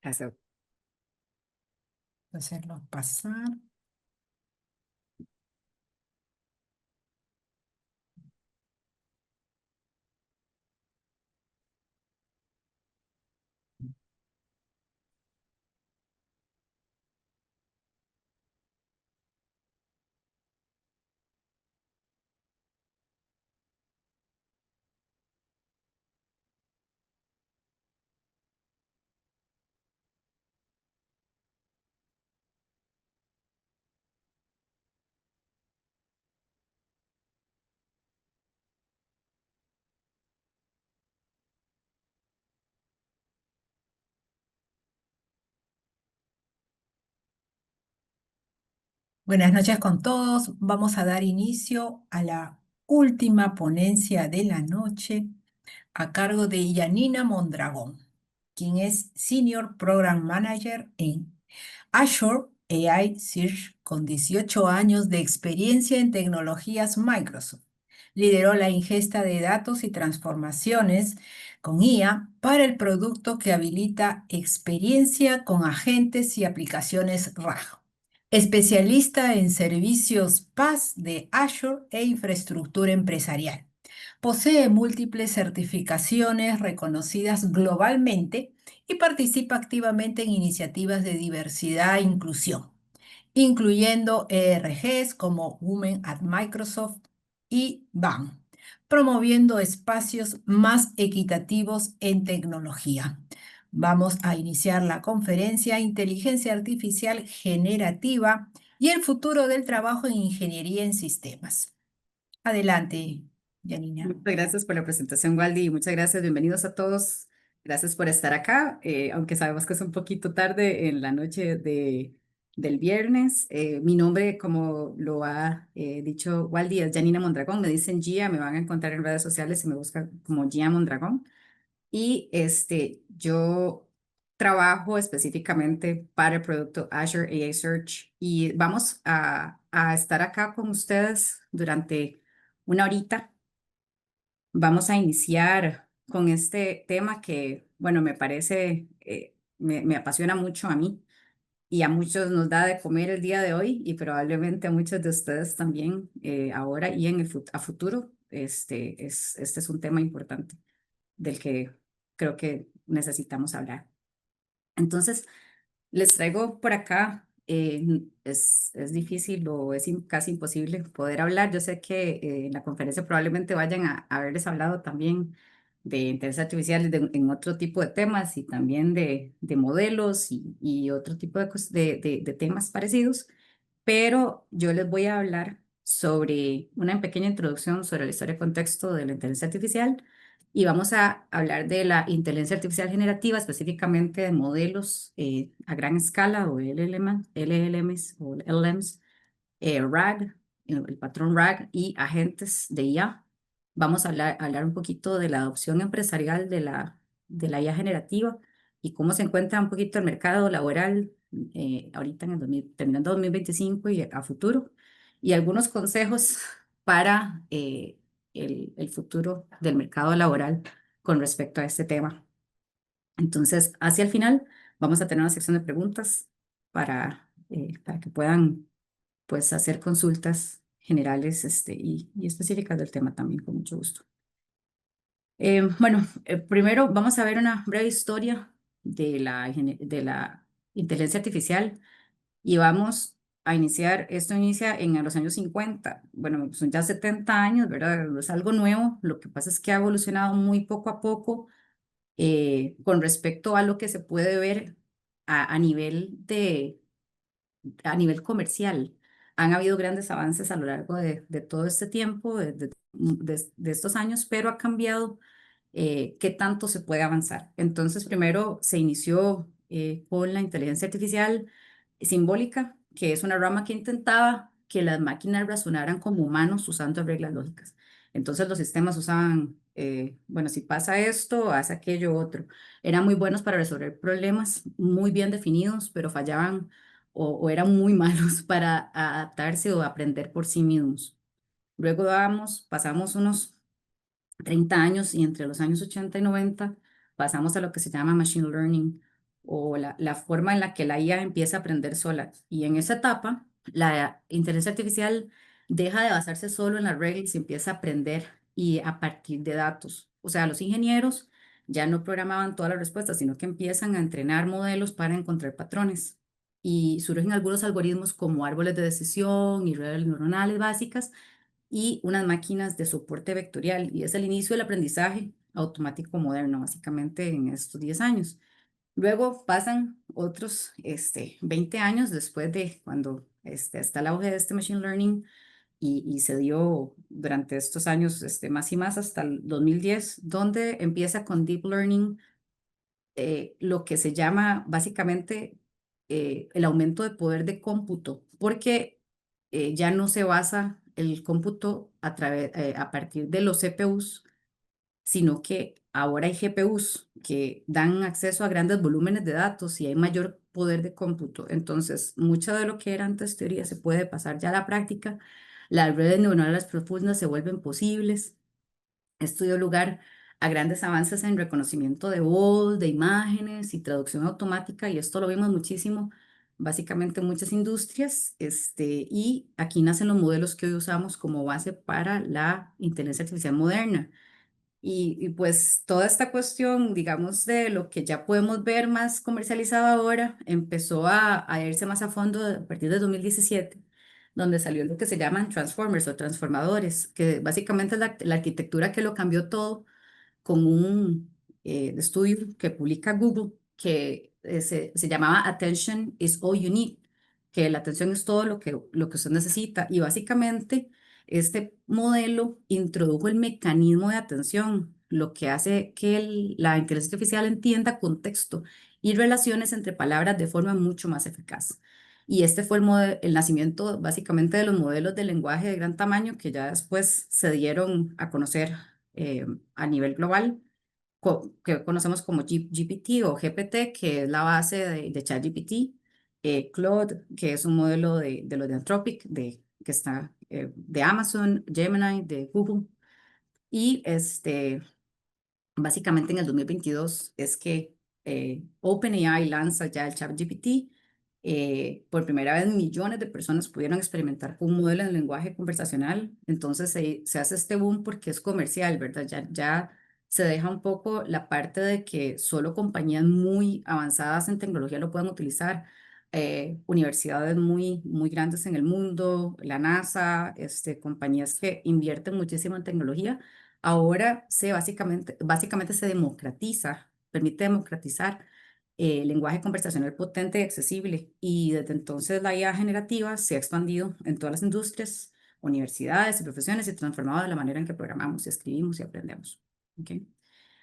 Hacer- Hacerlo pasar. Buenas noches con todos. Vamos a dar inicio a la última ponencia de la noche a cargo de Yanina Mondragón, quien es Senior Program Manager en Azure AI Search con 18 años de experiencia en tecnologías Microsoft. Lideró la ingesta de datos y transformaciones con IA para el producto que habilita experiencia con agentes y aplicaciones RAG. Especialista en servicios PaaS de Azure e infraestructura empresarial. Posee múltiples certificaciones reconocidas globalmente y participa activamente en iniciativas de diversidad e inclusión, incluyendo ERGs como Women at Microsoft y BAM, promoviendo espacios más equitativos en tecnología. Vamos a iniciar la conferencia Inteligencia Artificial Generativa y el futuro del trabajo en ingeniería en sistemas. Adelante, Janina. Muchas gracias por la presentación, Waldy, y muchas gracias. Bienvenidos a todos. Gracias por estar acá, aunque sabemos que es un poquito tarde en la noche del viernes. Mi nombre, como lo ha dicho Waldy, es Janina Mondragón. Me dicen Gia, me van a encontrar en redes sociales y me buscan como Gia Mondragón. Y yo trabajo específicamente para el producto Azure AI Search y vamos a estar acá con ustedes durante una horita. Vamos a iniciar con este tema que, bueno, me parece, me apasiona mucho a mí y a muchos nos da de comer el día de hoy y probablemente a muchos de ustedes también ahora y en a futuro. Este es un tema importante del que creo que necesitamos hablar. Entonces, les traigo por acá, es difícil o es casi imposible poder hablar. Yo sé que en la conferencia probablemente vayan a haberles hablado también de inteligencia artificial en otro tipo de temas y también de modelos y otro tipo de temas parecidos, pero yo les voy a hablar sobre una pequeña introducción sobre la historia y contexto de la inteligencia artificial y vamos a hablar de la inteligencia artificial generativa, específicamente de modelos a gran escala o LLMs o LLMs, RAG, el patrón RAG y agentes de IA. Vamos a hablar un poquito de la adopción empresarial de la IA generativa y cómo se encuentra un poquito el mercado laboral ahorita terminando 2025 y a futuro, y algunos consejos para el futuro del mercado laboral con respecto a este tema. Entonces, hacia el final vamos a tener una sección de preguntas para que puedan pues hacer consultas generales y específicas del tema también, con mucho gusto. Primero vamos a ver una breve historia de la inteligencia artificial y vamos a iniciar, esto inicia en los años 50, bueno, son ya 70 años, ¿verdad? No es algo nuevo, lo que pasa es que ha evolucionado muy poco a poco con respecto a lo que se puede ver a a nivel comercial. Han habido grandes avances a lo largo de todo este tiempo, de estos años, pero ha cambiado qué tanto se puede avanzar. Entonces, primero se inició con la inteligencia artificial simbólica, que es una rama que intentaba que las máquinas razonaran como humanos usando reglas lógicas. Entonces, los sistemas usaban, bueno, si pasa esto, hace aquello otro. Eran muy buenos para resolver problemas muy bien definidos, pero fallaban o eran muy malos para adaptarse o aprender por sí mismos. Luego pasamos unos 30 años y entre los años 80 y 90 pasamos a lo que se llama Machine Learning o la forma en la que la IA empieza a aprender sola. Y en esa etapa, la inteligencia artificial deja de basarse solo en las reglas y empieza a aprender y a partir de datos. O sea, los ingenieros ya no programaban todas las respuestas, sino que empiezan a entrenar modelos para encontrar patrones. Y surgen algunos algoritmos como árboles de decisión y redes neuronales básicas y unas máquinas de soporte vectorial. Y es el inicio del aprendizaje automático moderno, básicamente en estos 10 años. Luego pasan otros 20 años después de cuando está el auge de este machine learning y se dio durante estos años más y más hasta el 2010, donde empieza con deep learning lo que se llama básicamente el aumento de poder de cómputo, porque ya no se basa el cómputo a partir de los CPUs, sino que ahora hay GPUs que dan acceso a grandes volúmenes de datos y hay mayor poder de cómputo. Entonces, mucho de lo que era antes teoría se puede pasar ya a la práctica. Las redes neuronales profundas se vuelven posibles. Esto dio lugar a grandes avances en reconocimiento de voz, de imágenes y traducción automática, y esto lo vimos muchísimo, básicamente en muchas industrias, y aquí nacen los modelos que hoy usamos como base para la inteligencia artificial moderna. Y pues toda esta cuestión, digamos, de lo que ya podemos ver más comercializado ahora, empezó a irse más a fondo a partir de 2017, donde salió lo que se llaman transformers o transformadores, que básicamente es la arquitectura que lo cambió todo con un estudio que publica Google que se llamaba Attention is all you need, que la atención es todo lo que usted necesita. Y básicamente este modelo introdujo el mecanismo de atención, lo que hace que la inteligencia artificial entienda contexto y relaciones entre palabras de forma mucho más eficaz. Y este fue el nacimiento básicamente de los modelos de lenguaje de gran tamaño que ya después se dieron a conocer eh, a nivel global, que conocemos como GPT o GPT, que es la base de ChatGPT, Claude, que es un modelo de los de Anthropic, que está de Amazon, Gemini, de Google, y básicamente en el 2022 es que OpenAI lanza ya el ChatGPT. Por primera vez millones de personas pudieron experimentar con un modelo de lenguaje conversacional. Entonces se hace este boom porque es comercial, ¿verdad? Ya se deja un poco la parte de que solo compañías muy avanzadas en tecnología lo pueden utilizar. Universidades muy, muy grandes en el mundo, la NASA, compañías que invierten muchísimo en tecnología. Ahora básicamente se democratiza, permite democratizar el lenguaje conversacional potente y accesible. Y desde entonces la IA generativa se ha expandido en todas las industrias, universidades y profesiones y transformado de la manera en que programamos, escribimos y aprendemos. ¿Ok?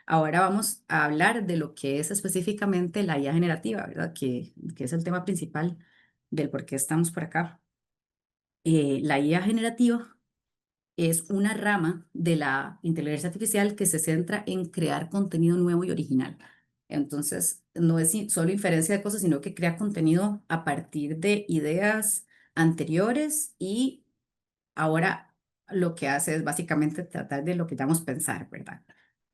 Ahora vamos a hablar de lo que es específicamente la IA generativa, ¿verdad? Que es el tema principal del por qué estamos por acá. La IA generativa es una rama de la inteligencia artificial que se centra en crear contenido nuevo y original. Entonces, no es solo inferencia de cosas, sino que crea contenido a partir de ideas anteriores y ahora lo que hace es básicamente tratar de lo que llamamos pensar, ¿verdad?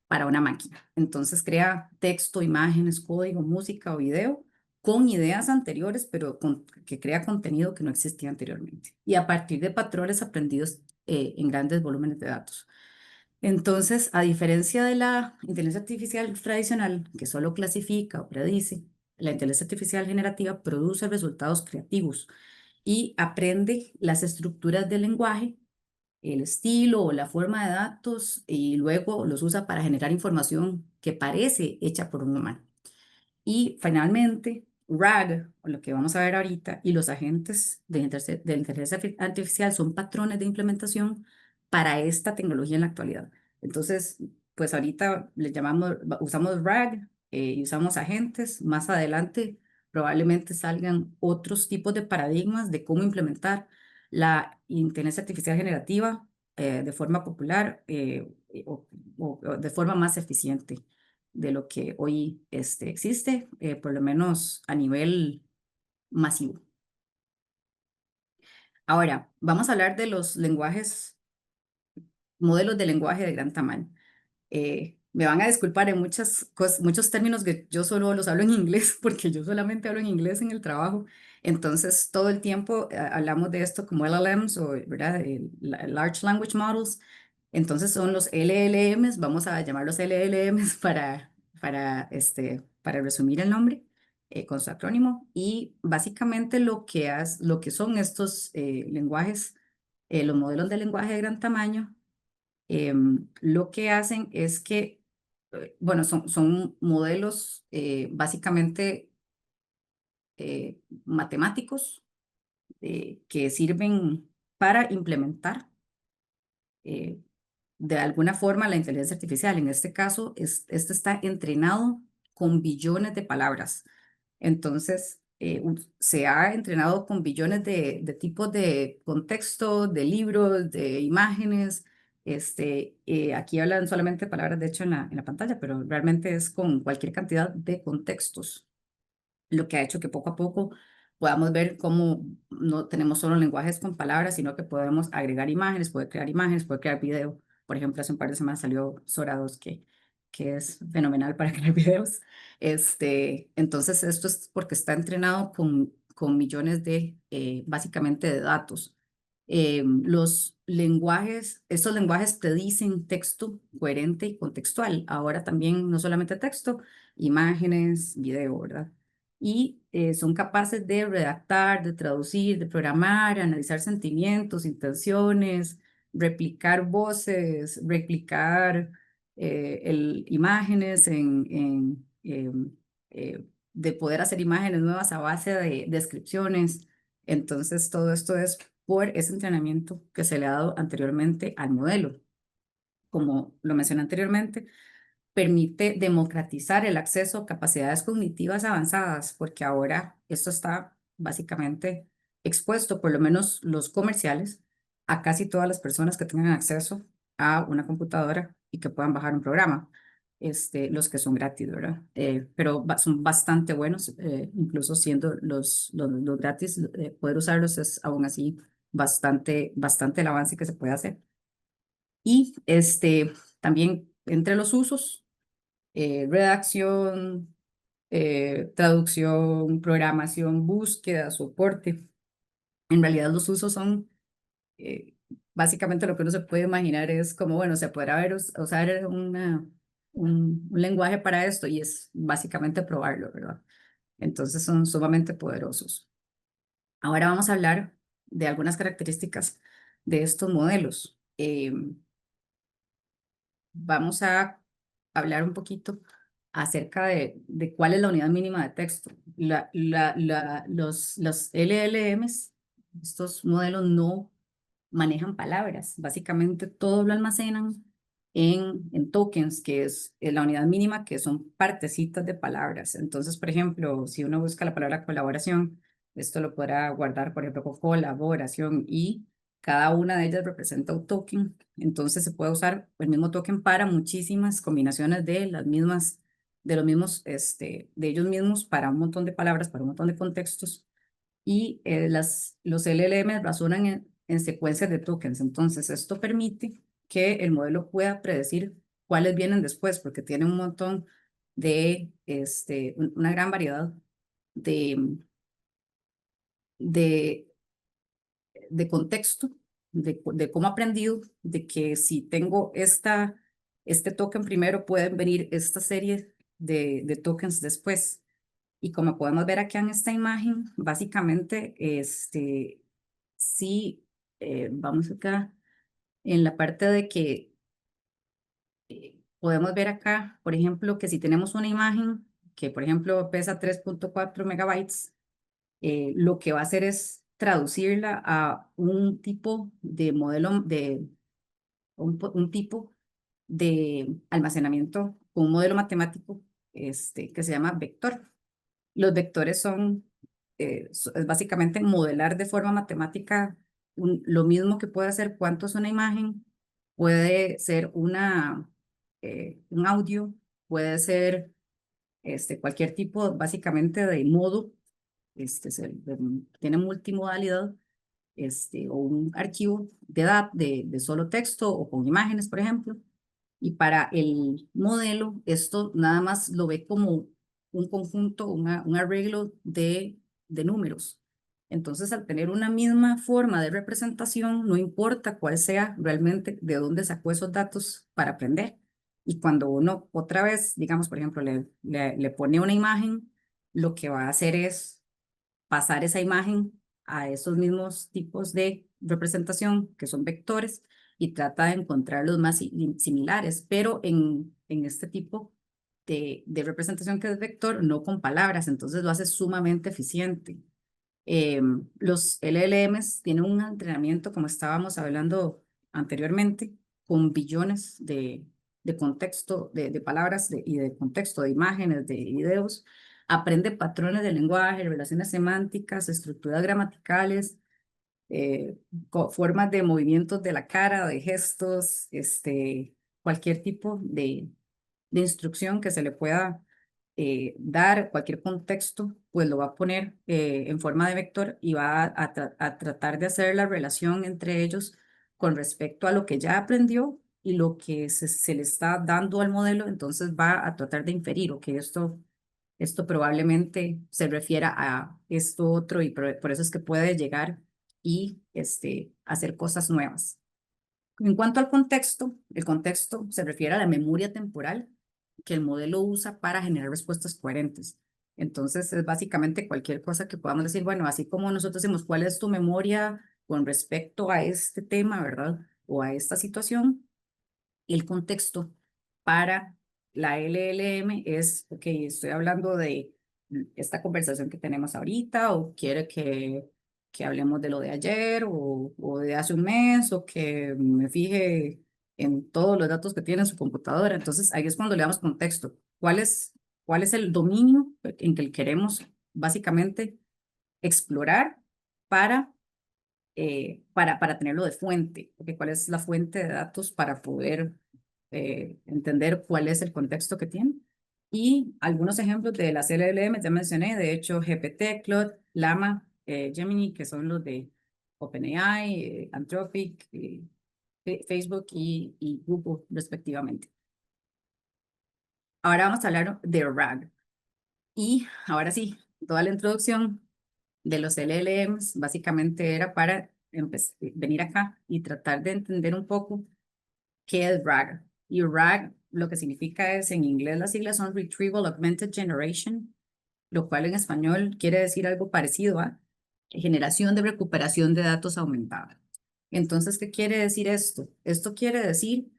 Para una máquina. Entonces crea texto, imágenes, código, música o video con ideas anteriores, pero que crea contenido que no existía anteriormente. Y a partir de patrones aprendidos en grandes volúmenes de datos. Entonces, a diferencia de la inteligencia artificial tradicional, que solo clasifica o predice, la inteligencia artificial generativa produce resultados creativos y aprende las estructuras del lenguaje, el estilo o la forma de datos y luego los usa para generar información que parece hecha por un humano. Y finalmente, RAG, o lo que vamos a ver ahorita, y los agentes de inteligencia artificial son patrones de implementación para esta tecnología en la actualidad. Entonces, pues ahorita usamos RAG y usamos agentes. Más adelante probablemente salgan otros tipos de paradigmas de cómo implementar la inteligencia artificial generativa de forma popular o de forma más eficiente de lo que hoy existe, por lo menos a nivel masivo. Ahora, vamos a hablar de los modelos de lenguaje de gran tamaño. Me van a disculpar en muchos términos que yo solo los hablo en inglés, porque yo solamente hablo en inglés en el trabajo. Entonces, todo el tiempo hablamos de esto como LLMs o, ¿verdad? Large Language Models. Entonces, son los LLMs, vamos a llamarlos LLMs para resumir el nombre con su acrónimo. Y básicamente lo que son estos lenguajes, los modelos de lenguaje de gran tamaño, lo que hacen es que, bueno, son modelos básicamente matemáticos que sirven para implementar eh, de alguna forma la inteligencia artificial. En este caso, este está entrenado con billones de palabras. Entonces, se ha entrenado con billones de tipos de contexto, de libros, de imágenes. Aquí hablan solamente palabras, de hecho, en la pantalla, pero realmente es con cualquier cantidad de contextos, lo que ha hecho que poco a poco podamos ver cómo no tenemos solo lenguajes con palabras, sino que podemos agregar imágenes, puede crear video. Por ejemplo, hace un par de semanas salió Sora 2, que es fenomenal para crear videos. Entonces, esto es porque está entrenado con millones básicamente, de datos. Estos lenguajes predicen texto coherente y contextual. Ahora también no solamente texto, imágenes, video, ¿verdad? Y son capaces de redactar, de traducir, de programar, analizar sentimientos, intenciones, replicar voces, replicar imágenes de poder hacer imágenes nuevas a base de descripciones. Entonces, todo esto es por ese entrenamiento que se le ha dado anteriormente al modelo. Como lo mencioné anteriormente, permite democratizar el acceso a capacidades cognitivas avanzadas, porque ahora esto está básicamente expuesto, por lo menos los comerciales, a casi todas las personas que tengan acceso a una computadora y que puedan bajar un programa. Los que son gratis, ¿verdad? Pero son bastante buenos, incluso siendo los gratis, poder usarlos es aún así bastante el avance que se puede hacer. Y también entre los usos, redacción, traducción, programación, búsqueda, soporte. En realidad los usos son básicamente lo que uno se puede imaginar es como, bueno, se podrá usar un lenguaje para esto y es básicamente probarlo, ¿verdad? Entonces son sumamente poderosos. Ahora vamos a hablar de algunas características de estos modelos. Vamos a hablar un poquito acerca de cuál es la unidad mínima de texto. Los LLMs, estos modelos no manejan palabras, básicamente todo lo almacenan en tokens, que es la unidad mínima, que son partecitas de palabras. Entonces, por ejemplo, si uno busca la palabra colaboración, esto lo podrá guardar, por ejemplo, con colaboración y cada una de ellas representa un token. Entonces se puede usar el mismo token para muchísimas combinaciones de los mismos, de ellos mismos para un montón de palabras, para un montón de contextos. Y los LLM razonan en secuencias de tokens. Entonces, esto permite que el modelo pueda predecir cuáles vienen después, porque tiene un montón una gran variedad de, de, de contexto, de cómo ha aprendido, de que si tengo este token primero, pueden venir esta serie de tokens después. Y como podemos ver aquí en esta imagen, básicamente, sí, vamos acá en la parte de que podemos ver acá, por ejemplo, que si tenemos una imagen que, por ejemplo, pesa 3.4 megabytes, lo que va a hacer es traducirla a un tipo de modelo, un tipo de almacenamiento con un modelo matemático que se llama vector. Los vectores es básicamente modelar de forma matemática lo mismo que puede hacer cuánto es una imagen, puede ser un audio, puede ser cualquier tipo básicamente de modo, tiene multimodalidad, o un archivo de solo texto o con imágenes, por ejemplo. Y para el modelo, esto nada más lo ve como un conjunto, un arreglo de números. Entonces, al tener una misma forma de representación, no importa cuál sea realmente de dónde sacó esos datos para aprender. Y cuando uno otra vez, digamos, por ejemplo, le pone una imagen, lo que va a hacer es pasar esa imagen a esos mismos tipos de representación, que son vectores, y trata de encontrar los más similares, pero en este tipo de representación que es vector, no con palabras, entonces lo hace sumamente eficiente. Los LLMs tienen un entrenamiento, como estábamos hablando anteriormente, con billones de contexto, de palabras y de contexto, de imágenes, de videos. Aprende patrones de lenguaje, relaciones semánticas, estructuras gramaticales, formas de movimientos de la cara, de gestos, cualquier tipo de instrucción que se le pueda dar, cualquier contexto, pues lo va a poner en forma de vector y va a tratar de hacer la relación entre ellos con respecto a lo que ya aprendió y lo que se le está dando al modelo, entonces va a tratar de inferir, o que esto probablemente se refiera a esto otro y por eso es que puede llegar y hacer cosas nuevas. En cuanto al contexto, el contexto se refiere a la memoria temporal que el modelo usa para generar respuestas coherentes. Entonces, es básicamente cualquier cosa que podamos decir, bueno, así como nosotros decimos, ¿cuál es tu memoria con respecto a este tema, verdad? O a esta situación. El contexto para la LLM es, ok, estoy hablando de esta conversación que tenemos ahorita, o quiere que hablemos de lo de ayer, o de hace un mes, o que me fije en todos los datos que tiene en su computadora. Entonces, ahí es cuando le damos contexto. Cuál es el dominio en que queremos básicamente explorar para para tenerlo de fuente, porque cuál es la fuente de datos para poder entender cuál es el contexto que tiene. Y algunos ejemplos de las LLM ya mencioné, de hecho, GPT, Claude, Llama, Gemini, que son los de OpenAI, Anthropic, Facebook y Google, respectivamente. Ahora vamos a hablar de RAG. Y ahora sí, toda la introducción de los LLMs básicamente era para venir acá y tratar de entender un poco qué es RAG. Y RAG lo que significa es, en inglés las siglas son Retrieval Augmented Generation, lo cual en español quiere decir algo parecido a generación de recuperación de datos aumentada. Entonces, ¿qué quiere decir esto? Esto quiere decir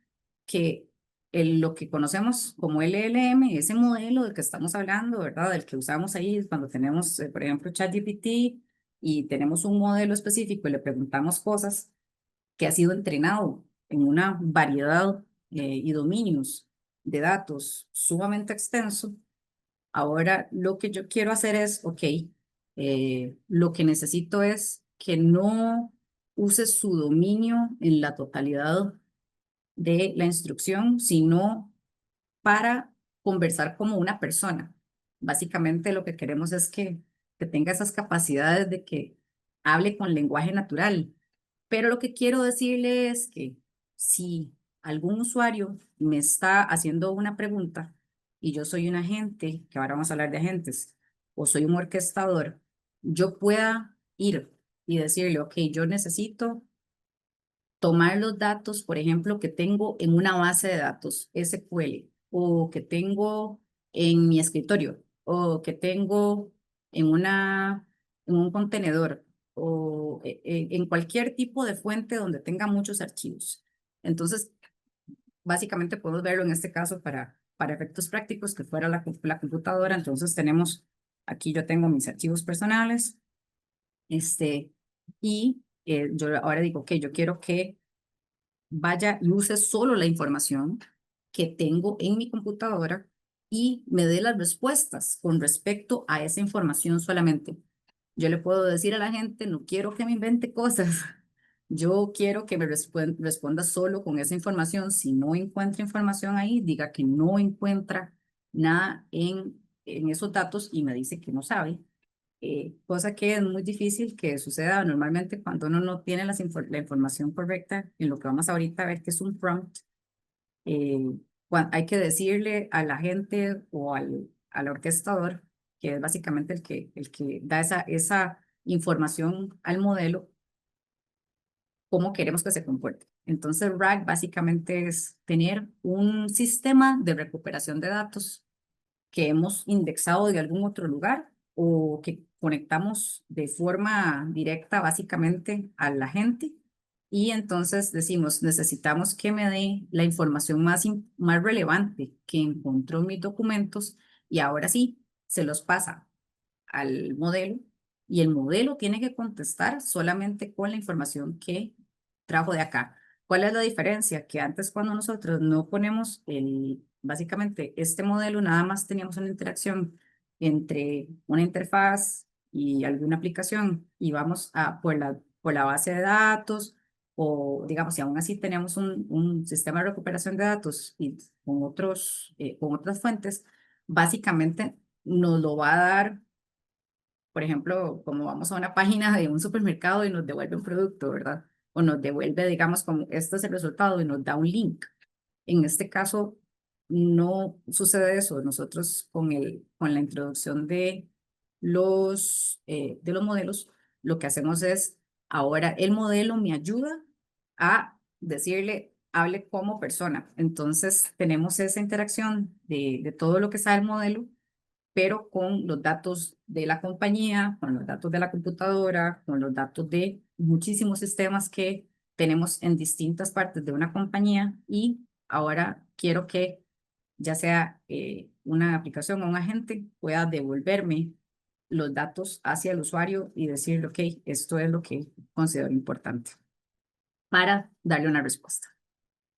que lo que conocemos como LLM, ese modelo del que estamos hablando, ¿verdad? Del que usamos ahí cuando tenemos, por ejemplo, ChatGPT y tenemos un modelo específico y le preguntamos cosas, que ha sido entrenado en una variedad y dominios de datos sumamente extenso. Ahora lo que yo quiero hacer es, ok, lo que necesito es que no use su dominio en la totalidad de la instrucción, sino para conversar como una persona. Básicamente lo que queremos es que tenga esas capacidades de que hable con lenguaje natural. Pero lo que quiero decirle es que si algún usuario me está haciendo una pregunta y yo soy un agente, que ahora vamos a hablar de agentes, o soy un orquestador, yo pueda ir y decirle, ok, yo necesito tomar los datos, por ejemplo, que tengo en una base de datos SQL, o que tengo en mi escritorio, o que tengo en en un contenedor, o en cualquier tipo de fuente donde tenga muchos archivos. Entonces, básicamente podemos verlo en este caso para efectos prácticos, que fuera la computadora. Entonces tenemos, aquí yo tengo mis archivos personales, este, y yo ahora digo que yo quiero que vaya y use solo la información que tengo en mi computadora y me dé las respuestas con respecto a esa información solamente. Yo le puedo decir a la gente, no quiero que me invente cosas, yo quiero que me responda solo con esa información. Si no encuentra información ahí, diga que no encuentra nada en esos datos y me dice que no sabe, cosa que es muy difícil que suceda normalmente cuando uno no tiene la información correcta en lo que vamos ahorita a ver, que es un prompt. eh, hay que decirle a la gente o al orquestador, que es básicamente el que da esa información al modelo, cómo queremos que se comporte. Entonces, RAG básicamente es tener un sistema de recuperación de datos que hemos indexado de algún otro lugar o que conectamos de forma directa básicamente a la gente. Y entonces decimos, necesitamos que me dé la información más relevante que encontró en mis documentos y ahora sí, se los pasa al modelo y el modelo tiene que contestar solamente con la información que trajo de acá. ¿Cuál es la diferencia? Que antes cuando nosotros no ponemos básicamente este modelo, nada más teníamos una interacción entre una interfaz y alguna aplicación y vamos por la base de datos o digamos, si aún así tenemos un sistema de recuperación de datos y con otras fuentes, básicamente nos lo va a dar, por ejemplo, como vamos a una página de un supermercado y nos devuelve un producto, ¿verdad? O nos devuelve, digamos, como este es el resultado y nos da un link. En este caso, no sucede eso. Nosotros con la introducción de los modelos, lo que hacemos es, ahora el modelo me ayuda a decirle, hable como persona. Entonces, tenemos esa interacción de todo lo que sabe el modelo pero con los datos de la compañía, con los datos de la computadora, con los datos de muchísimos sistemas que tenemos en distintas partes de una compañía y ahora quiero que ya sea una aplicación o un agente pueda devolverme los datos hacia el usuario y decirle, ok, esto es lo que considero importante para darle una respuesta.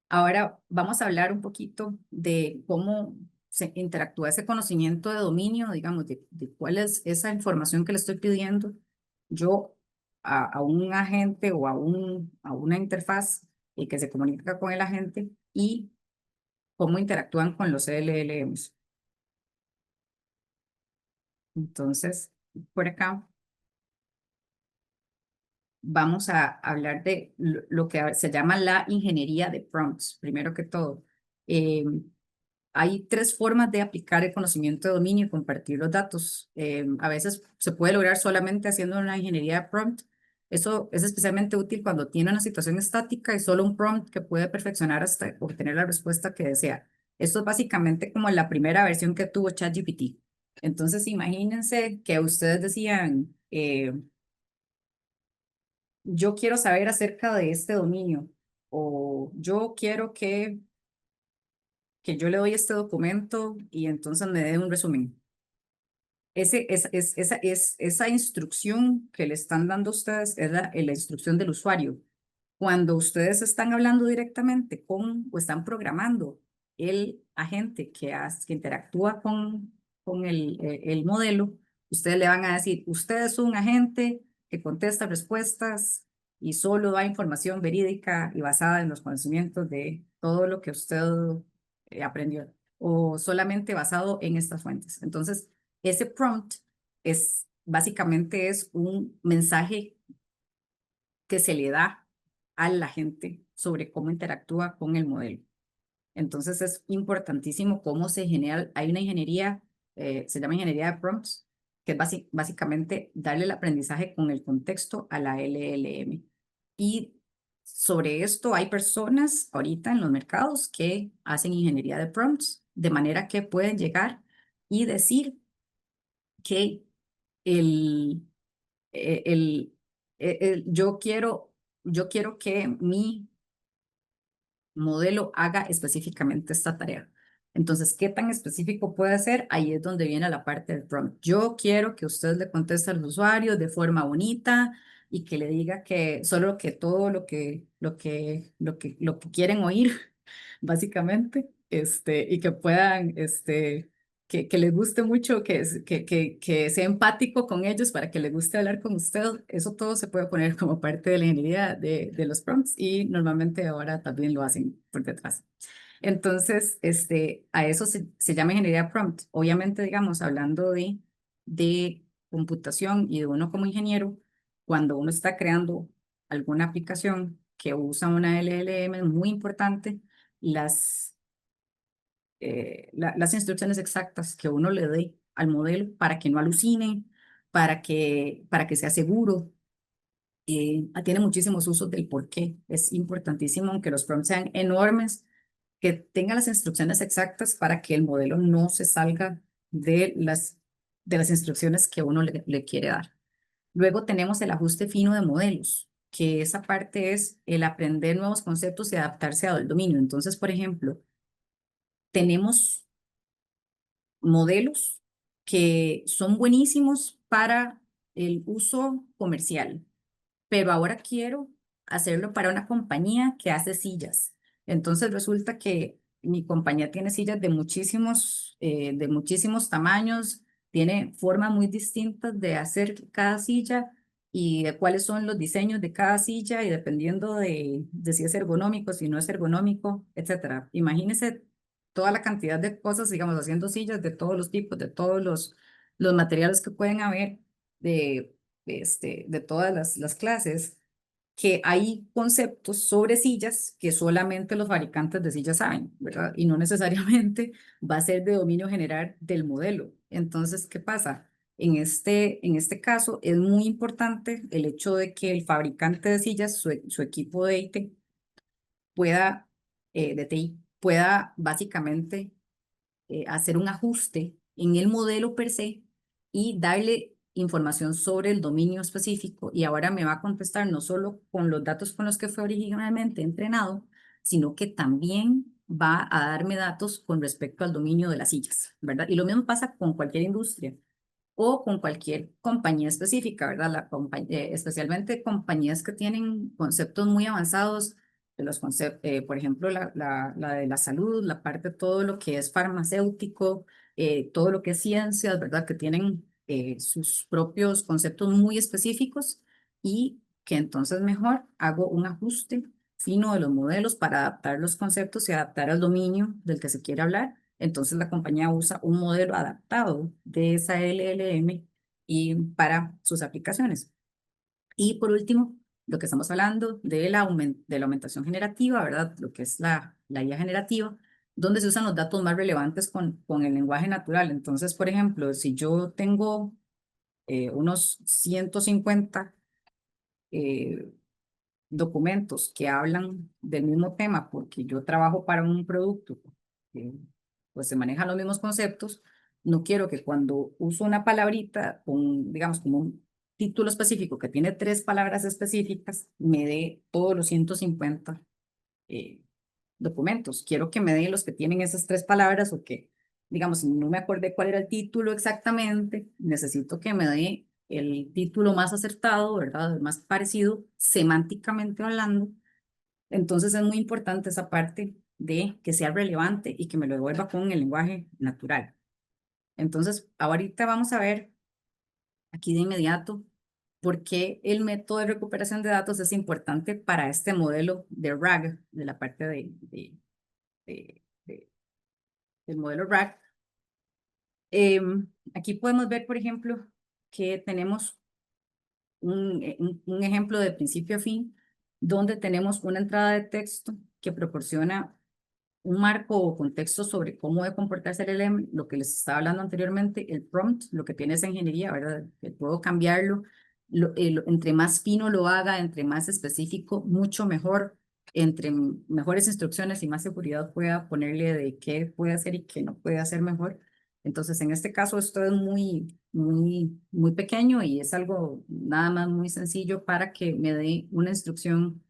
Ahora vamos a hablar un poquito de cómo se interactúa ese conocimiento de dominio, digamos, de cuál es esa información que le estoy pidiendo yo a un agente o a una interfaz y que se comunica con el agente y cómo interactúan con los LLMs. Entonces, por acá vamos a hablar de lo que se llama la ingeniería de prompts, primero que todo. Eh, Hay tres formas de aplicar el conocimiento de dominio y compartir los datos. A veces se puede lograr solamente haciendo una ingeniería de prompt. Eso es especialmente útil cuando tiene una situación estática y solo un prompt que puede perfeccionar hasta obtener la respuesta que desea. Esto es básicamente como la primera versión que tuvo ChatGPT. Entonces, imagínense que ustedes decían, yo quiero saber acerca de este dominio o yo quiero que yo le doy este documento y entonces me dé un resumen. Esa instrucción que le están dando ustedes es la instrucción del usuario. Cuando ustedes están hablando directamente con o están programando el agente que interactúa con el modelo, ustedes le van a decir, usted es un agente que contesta respuestas y solo da información verídica y basada en los conocimientos de todo lo que usted aprendió o solamente basado en estas fuentes. Entonces, ese prompt básicamente es un mensaje que se le da a la gente sobre cómo interactúa con el modelo. Entonces es importantísimo cómo se genera, hay una ingeniería, se llama ingeniería de prompts, que es básicamente darle el aprendizaje con el contexto a la LLM. Y sobre esto hay personas ahorita en los mercados que hacen ingeniería de prompts, de manera que pueden llegar y decir que el, el, yo quiero que mi modelo haga específicamente esta tarea. Entonces, ¿qué tan específico puede ser? Ahí es donde viene la parte del prompt. Yo quiero que usted le conteste al usuario de forma bonita y que le diga que solo que todo lo que quieren oír, básicamente, y que puedan, que les guste mucho, que sea empático con ellos para que les guste hablar con usted. Eso todo se puede poner como parte de la ingeniería de los prompts y normalmente ahora también lo hacen por detrás. Entonces, a eso se llama ingeniería prompt. Obviamente, digamos, hablando de computación y de uno como ingeniero, cuando uno está creando alguna aplicación que usa una LLM, es muy importante las las instrucciones exactas que uno le dé al modelo para que no alucine, para que sea seguro. Tiene muchísimos usos del por qué. Es importantísimo, aunque los prompts sean enormes, que tenga las instrucciones exactas para que el modelo no se salga de las instrucciones que uno le quiere dar. Luego tenemos el ajuste fino de modelos, que esa parte es el aprender nuevos conceptos y adaptarse al dominio. Entonces, por ejemplo, tenemos modelos que son buenísimos para el uso comercial, pero ahora quiero hacerlo para una compañía que hace sillas. Entonces resulta que mi compañía tiene sillas de muchísimos tamaños, tiene formas muy distintas de hacer cada silla y de cuáles son los diseños de cada silla y dependiendo de si es ergonómico, si no es ergonómico, etcétera. Imagínese toda la cantidad de cosas, digamos, haciendo sillas de todos los tipos, de todos los materiales que pueden haber, de todas las clases, que hay conceptos sobre sillas que solamente los fabricantes de sillas saben, ¿verdad? Y no necesariamente va a ser de dominio general del modelo. Entonces, ¿qué pasa? En este caso es muy importante el hecho de que el fabricante de sillas, su equipo de IT, pueda, de TI, pueda básicamente hacer un ajuste en el modelo per se y darle información sobre el dominio específico. Y ahora me va a contestar no solo con los datos con los que fue originalmente entrenado, sino que también va a darme datos con respecto al dominio de las sillas, ¿verdad? Y lo mismo pasa con cualquier industria o con cualquier compañía específica, ¿verdad? Especialmente compañías que tienen conceptos muy avanzados de los conceptos, por ejemplo, la de la salud, la parte de todo lo que es farmacéutico, todo lo que es ciencias, ¿verdad? Que tienen sus propios conceptos muy específicos y que entonces mejor hago un ajuste fino de los modelos para adaptar los conceptos y adaptar al dominio del que se quiere hablar. Entonces la compañía usa un modelo adaptado de esa LLM y para sus aplicaciones. Y por último, lo que estamos hablando de la aumentación generativa, ¿verdad? Lo que es la IA generativa, donde se usan los datos más relevantes con el lenguaje natural. Entonces, por ejemplo, si yo tengo unos 150 eh, documentos que hablan del mismo tema, porque yo trabajo para un producto, que pues se manejan los mismos conceptos, no quiero que cuando uso una palabrita, digamos, como un título específico que tiene tres palabras específicas, me dé todos los 150 eh, documentos. Quiero que me dé los que tienen esas tres palabras o que, digamos, si no me acordé cuál era el título exactamente, necesito que me dé el título más acertado, ¿verdad? El más parecido semánticamente hablando. Entonces es muy importante esa parte de que sea relevante y que me lo devuelva con el lenguaje natural. Entonces, ahorita vamos a ver aquí de inmediato por qué el método de recuperación de datos es importante para este modelo de RAG, de la parte de- del modelo RAG. Aquí podemos ver, por ejemplo, que tenemos un ejemplo de principio a fin, donde tenemos una entrada de texto que proporciona un marco o contexto sobre cómo debe comportarse el LM, lo que les estaba hablando anteriormente, el prompt, lo que tiene esa ingeniería, ¿verdad? Que puedo cambiarlo, entre más fino lo haga, entre más específico, mucho mejor, entre mejores instrucciones y más seguridad pueda ponerle de qué puede hacer y qué no puede hacer mejor. Entonces, en este caso, esto es muy pequeño y es algo nada más muy sencillo para que me dé una instrucción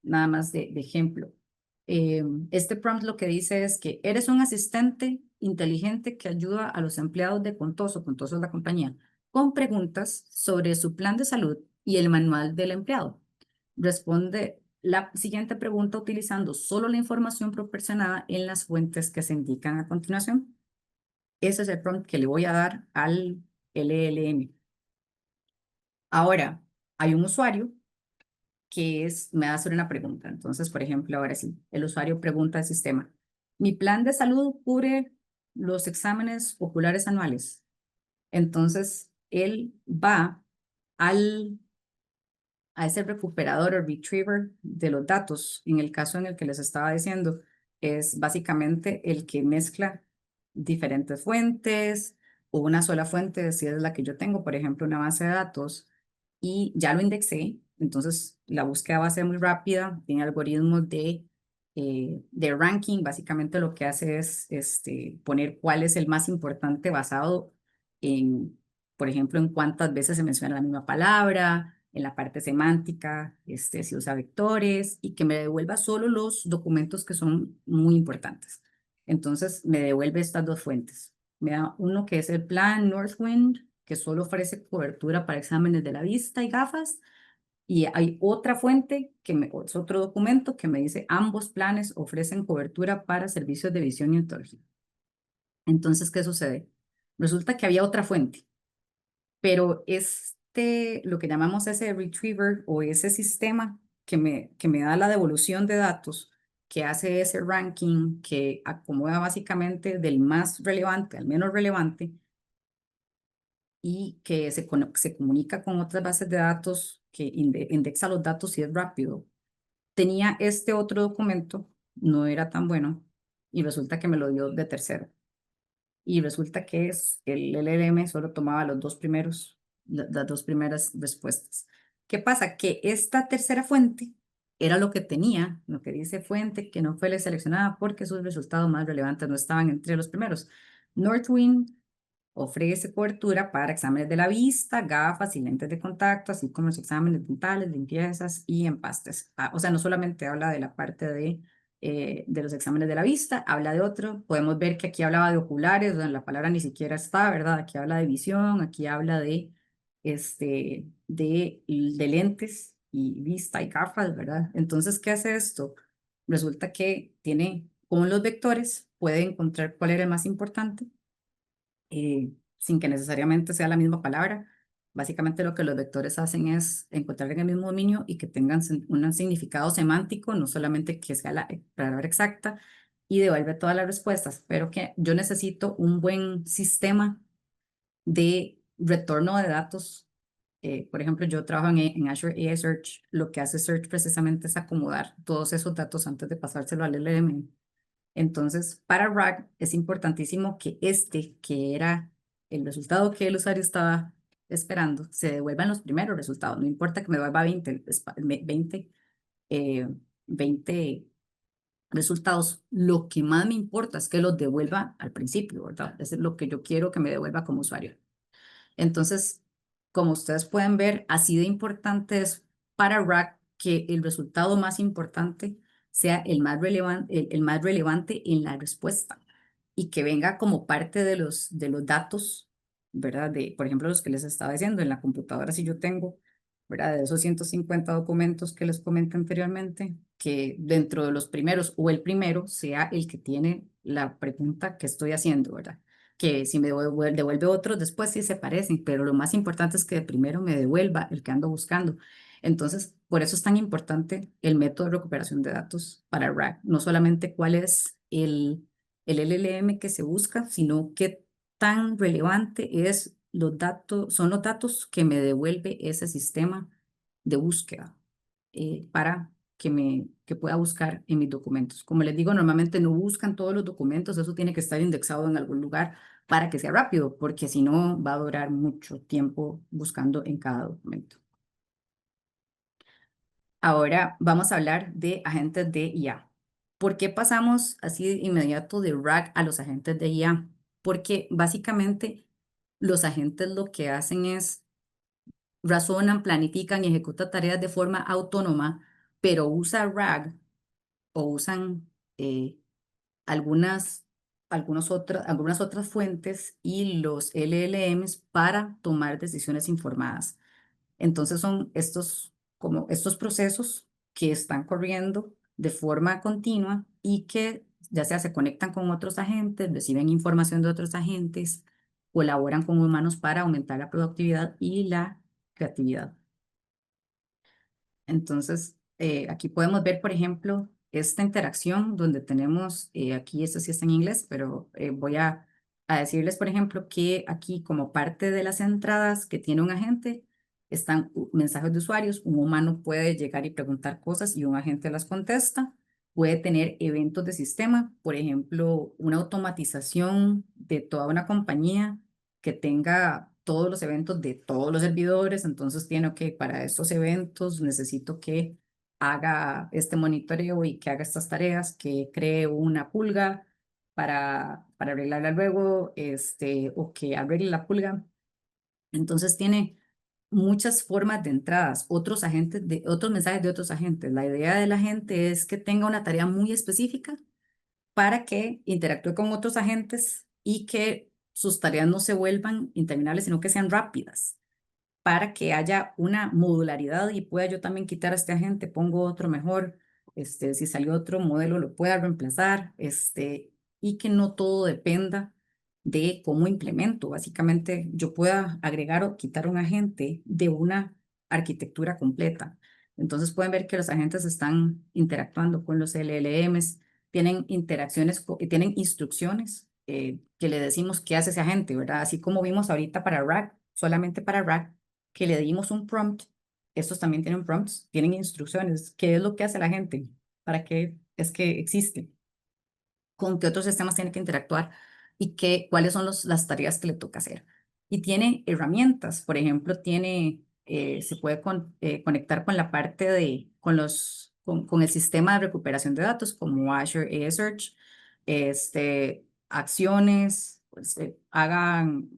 nada más de ejemplo. Este prompt lo que dice es que eres un asistente inteligente que ayuda a los empleados de Contoso, Contoso es la compañía, con preguntas sobre su plan de salud y el manual del empleado. Responde la siguiente pregunta utilizando solo la información proporcionada en las fuentes que se indican a continuación. Ese es el prompt que le voy a dar al LLM. Ahora, hay un usuario me va a hacer una pregunta. Entonces, por ejemplo, ahora sí, el usuario pregunta al sistema, ¿mi plan de salud cubre los exámenes oculares anuales? Entonces, él va al, a ese recuperador o retriever de los datos, en el caso en el que les estaba diciendo, es básicamente el que mezcla diferentes fuentes o una sola fuente, si es la que yo tengo, por ejemplo, una base de datos, y ya lo indexé, entonces la búsqueda va a ser muy rápida, tiene algoritmos de ranking, básicamente lo que hace es poner cuál es el más importante basado en, por ejemplo, en cuántas veces se menciona la misma palabra, en la parte semántica, si usa vectores y que me devuelva solo los documentos que son muy importantes. Entonces me devuelve estas dos fuentes. Me da uno que es el plan Northwind, que solo ofrece cobertura para exámenes de la vista y gafas. Y hay otra fuente, es otro documento que me dice ambos planes ofrecen cobertura para servicios de visión y ontología. Entonces, ¿qué sucede? Resulta que había otra fuente, pero lo que llamamos ese retriever o ese sistema que me da la devolución de datos, que hace ese ranking, que acomoda básicamente del más relevante al menos relevante y que se comunica con otras bases de datos, que indexa los datos y es rápido. Tenía este otro documento, no era tan bueno y resulta que me lo dio de tercero. Y resulta que el LLM solo tomaba los dos primeros, las dos primeras respuestas. ¿Qué pasa? Que esta tercera fuente era lo que tenía, lo que dice fuente, que no fue seleccionada porque sus resultados más relevantes no estaban entre los primeros. Northwind ofrece cobertura para exámenes de la vista, gafas y lentes de contacto, así como los exámenes dentales, limpiezas y empastes. O sea, no solamente habla de la parte de los exámenes de la vista, habla de otro. Podemos ver que aquí hablaba de oculares, donde la palabra ni siquiera está, ¿verdad? Aquí habla de visión, aquí habla de lentes y vista y gafas, ¿verdad? Entonces, ¿qué hace esto? Resulta que con los vectores, puede encontrar cuál era el más importante sin que necesariamente sea la misma palabra. Básicamente lo que los vectores hacen es encontrar en el mismo dominio y que tengan un significado semántico, no solamente que sea la palabra exacta, y devuelve todas las respuestas, pero que yo necesito un buen sistema de retorno de datos. Por ejemplo, yo trabajo en Azure AI Search. Lo que hace Search precisamente es acomodar todos esos datos antes de pasárselo al LLM. Entonces, para RAG es importantísimo que que era el resultado que el usuario estaba esperando, se devuelvan los primeros resultados. No importa que me devuelva eh, 20 resultados. Lo que más me importa es que los devuelva al principio, ¿verdad? Eso es lo que yo quiero que me devuelva como usuario. Entonces, como ustedes pueden ver, así de importante es para RAG que el resultado más importante sea el más relevante en la respuesta y que venga como parte de los datos, ¿verdad? Por ejemplo, los que les estaba diciendo en la computadora, si yo tengo, ¿verdad? De esos 150 documentos que les comenté anteriormente, que dentro de los primeros o el primero sea el que tiene la pregunta que estoy haciendo, ¿verdad? Que si me devuelve otros, después sí se parecen, pero lo más importante es que primero me devuelva el que ando buscando. Entonces, por eso es tan importante el método de recuperación de datos para RAG, no solamente cuál es el LLM que se busca, sino qué tan relevante son los datos que me devuelve ese sistema de búsqueda para que pueda buscar en mis documentos. Como les digo, normalmente no buscan todos los documentos, eso tiene que estar indexado en algún lugar para que sea rápido, porque si no va a durar mucho tiempo buscando en cada documento. Ahora vamos a hablar de agentes de IA. ¿Por qué pasamos así de inmediato de RAG a los agentes de IA? Porque básicamente los agentes lo que hacen es razonan, planifican y ejecutan tareas de forma autónoma, pero usa RAG o usan eh, algunas, algunas otras fuentes y los LLMs para tomar decisiones informadas. Entonces son estos procesos que están corriendo de forma continua y que ya sea se conectan con otros agentes, reciben información de otros agentes, colaboran con humanos para aumentar la productividad y la creatividad. Entonces, aquí podemos ver, por ejemplo, esta interacción donde tenemos, aquí esto sí está en inglés, pero voy a decirles, por ejemplo, que aquí como parte de las entradas que tiene un agente, están mensajes de usuarios, un humano puede llegar y preguntar cosas y un agente las contesta. puede tener eventos de sistema, por ejemplo, una automatización de toda una compañía que tenga todos los eventos de todos los servidores. Entonces tiene que, para estos eventos necesito que haga este monitoreo y que haga estas tareas, que cree una pulga para arreglarla luego, o que arregle la pulga. Entonces tiene muchas formas de entradas, otros agentes otros mensajes de otros agentes. La idea de la gente es que tenga una tarea muy específica para que interactúe con otros agentes y que sus tareas no se vuelvan interminables, sino que sean rápidas, para que haya una modularidad y pueda yo también quitar a este agente, pongo otro mejor, si salió otro modelo lo pueda reemplazar, y que no todo dependa de cómo implemento. Básicamente yo pueda agregar o quitar un agente de una arquitectura completa. Entonces pueden ver que los agentes están interactuando con los LLMs, tienen interacciones y tienen instrucciones, que le decimos qué hace ese agente, ¿verdad? Así como vimos ahorita para RAG, solamente para RAG, que le dimos un prompt. Estos también tienen prompts, tienen instrucciones. ¿Qué es lo que hace la gente? ¿Para qué es que existe? ¿Con qué otros sistemas tiene que interactuar? ¿Y cuáles son las tareas que le toca hacer? Y tiene herramientas. Por ejemplo, se puede conectar con la parte con el sistema de recuperación de datos como Azure Air Search, acciones. Pues,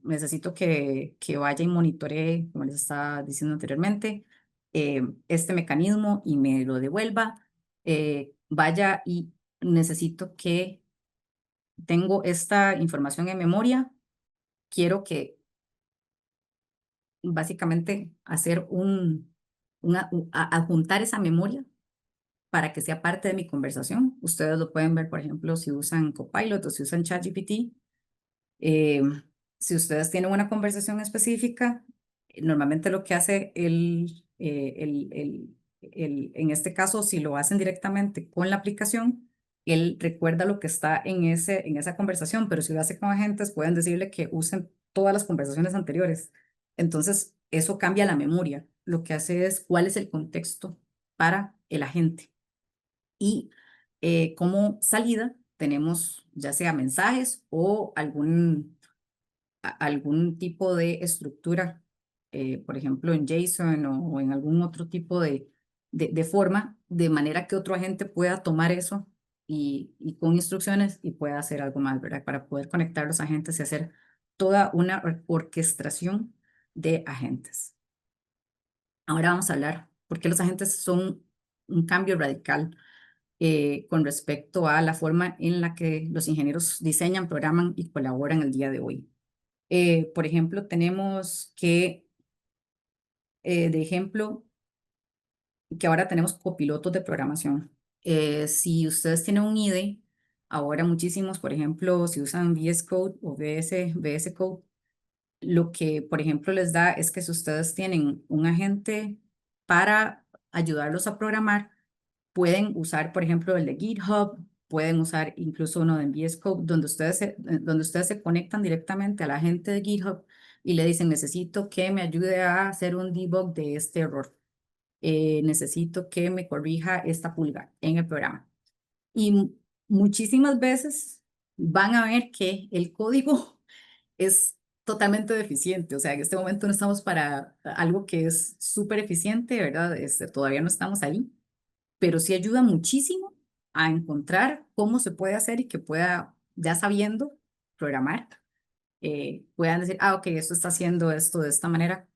necesito que vaya y monitoree, como les estaba diciendo anteriormente, este mecanismo y me lo devuelva. Vaya y necesito que tengo esta información en memoria, quiero que básicamente hacer adjuntar esa memoria para que sea parte de mi conversación. Ustedes lo pueden ver, por ejemplo, si usan Copilot o si usan ChatGPT. Eh, si ustedes tienen una conversación específica, normalmente lo que hace en este caso, si lo hacen directamente con la aplicación, él recuerda lo que está en esa conversación, pero si lo hace con agentes, pueden decirle que usen todas las conversaciones anteriores. Entonces, eso cambia la memoria. Lo que hace es cuál es el contexto para el agente. Y como salida tenemos ya sea mensajes o algún tipo de estructura, por ejemplo en JSON o en algún otro tipo de forma, de manera que otro agente pueda tomar eso y con instrucciones y pueda hacer algo más, ¿verdad? Para poder conectar los agentes y hacer toda una orquestación de agentes. Ahora vamos a hablar por qué los agentes son un cambio radical, con respecto a la forma en la que los ingenieros diseñan, programan y colaboran el día de hoy. Por ejemplo, tenemos de ejemplo, que ahora tenemos copilotos de programación. Si ustedes tienen un IDE, ahora muchísimos, por ejemplo, si usan VS Code o VS Code, lo que, por ejemplo, les da es que si ustedes tienen un agente para ayudarlos a programar, pueden usar, por ejemplo, el de GitHub, pueden usar incluso uno de VS Code, donde ustedes se conectan directamente a la gente de GitHub y le dicen, necesito que me ayude a hacer un debug de este error. Necesito que me corrija esta pulga en el programa. Y muchísimas veces van a ver que el código es totalmente deficiente. O sea, en este momento no estamos para algo que es súper eficiente, ¿verdad? Todavía no estamos ahí, pero sí ayuda muchísimo a encontrar cómo se puede hacer y que pueda, ya sabiendo programar, puedan decir, ok, esto está haciendo esto de esta manera.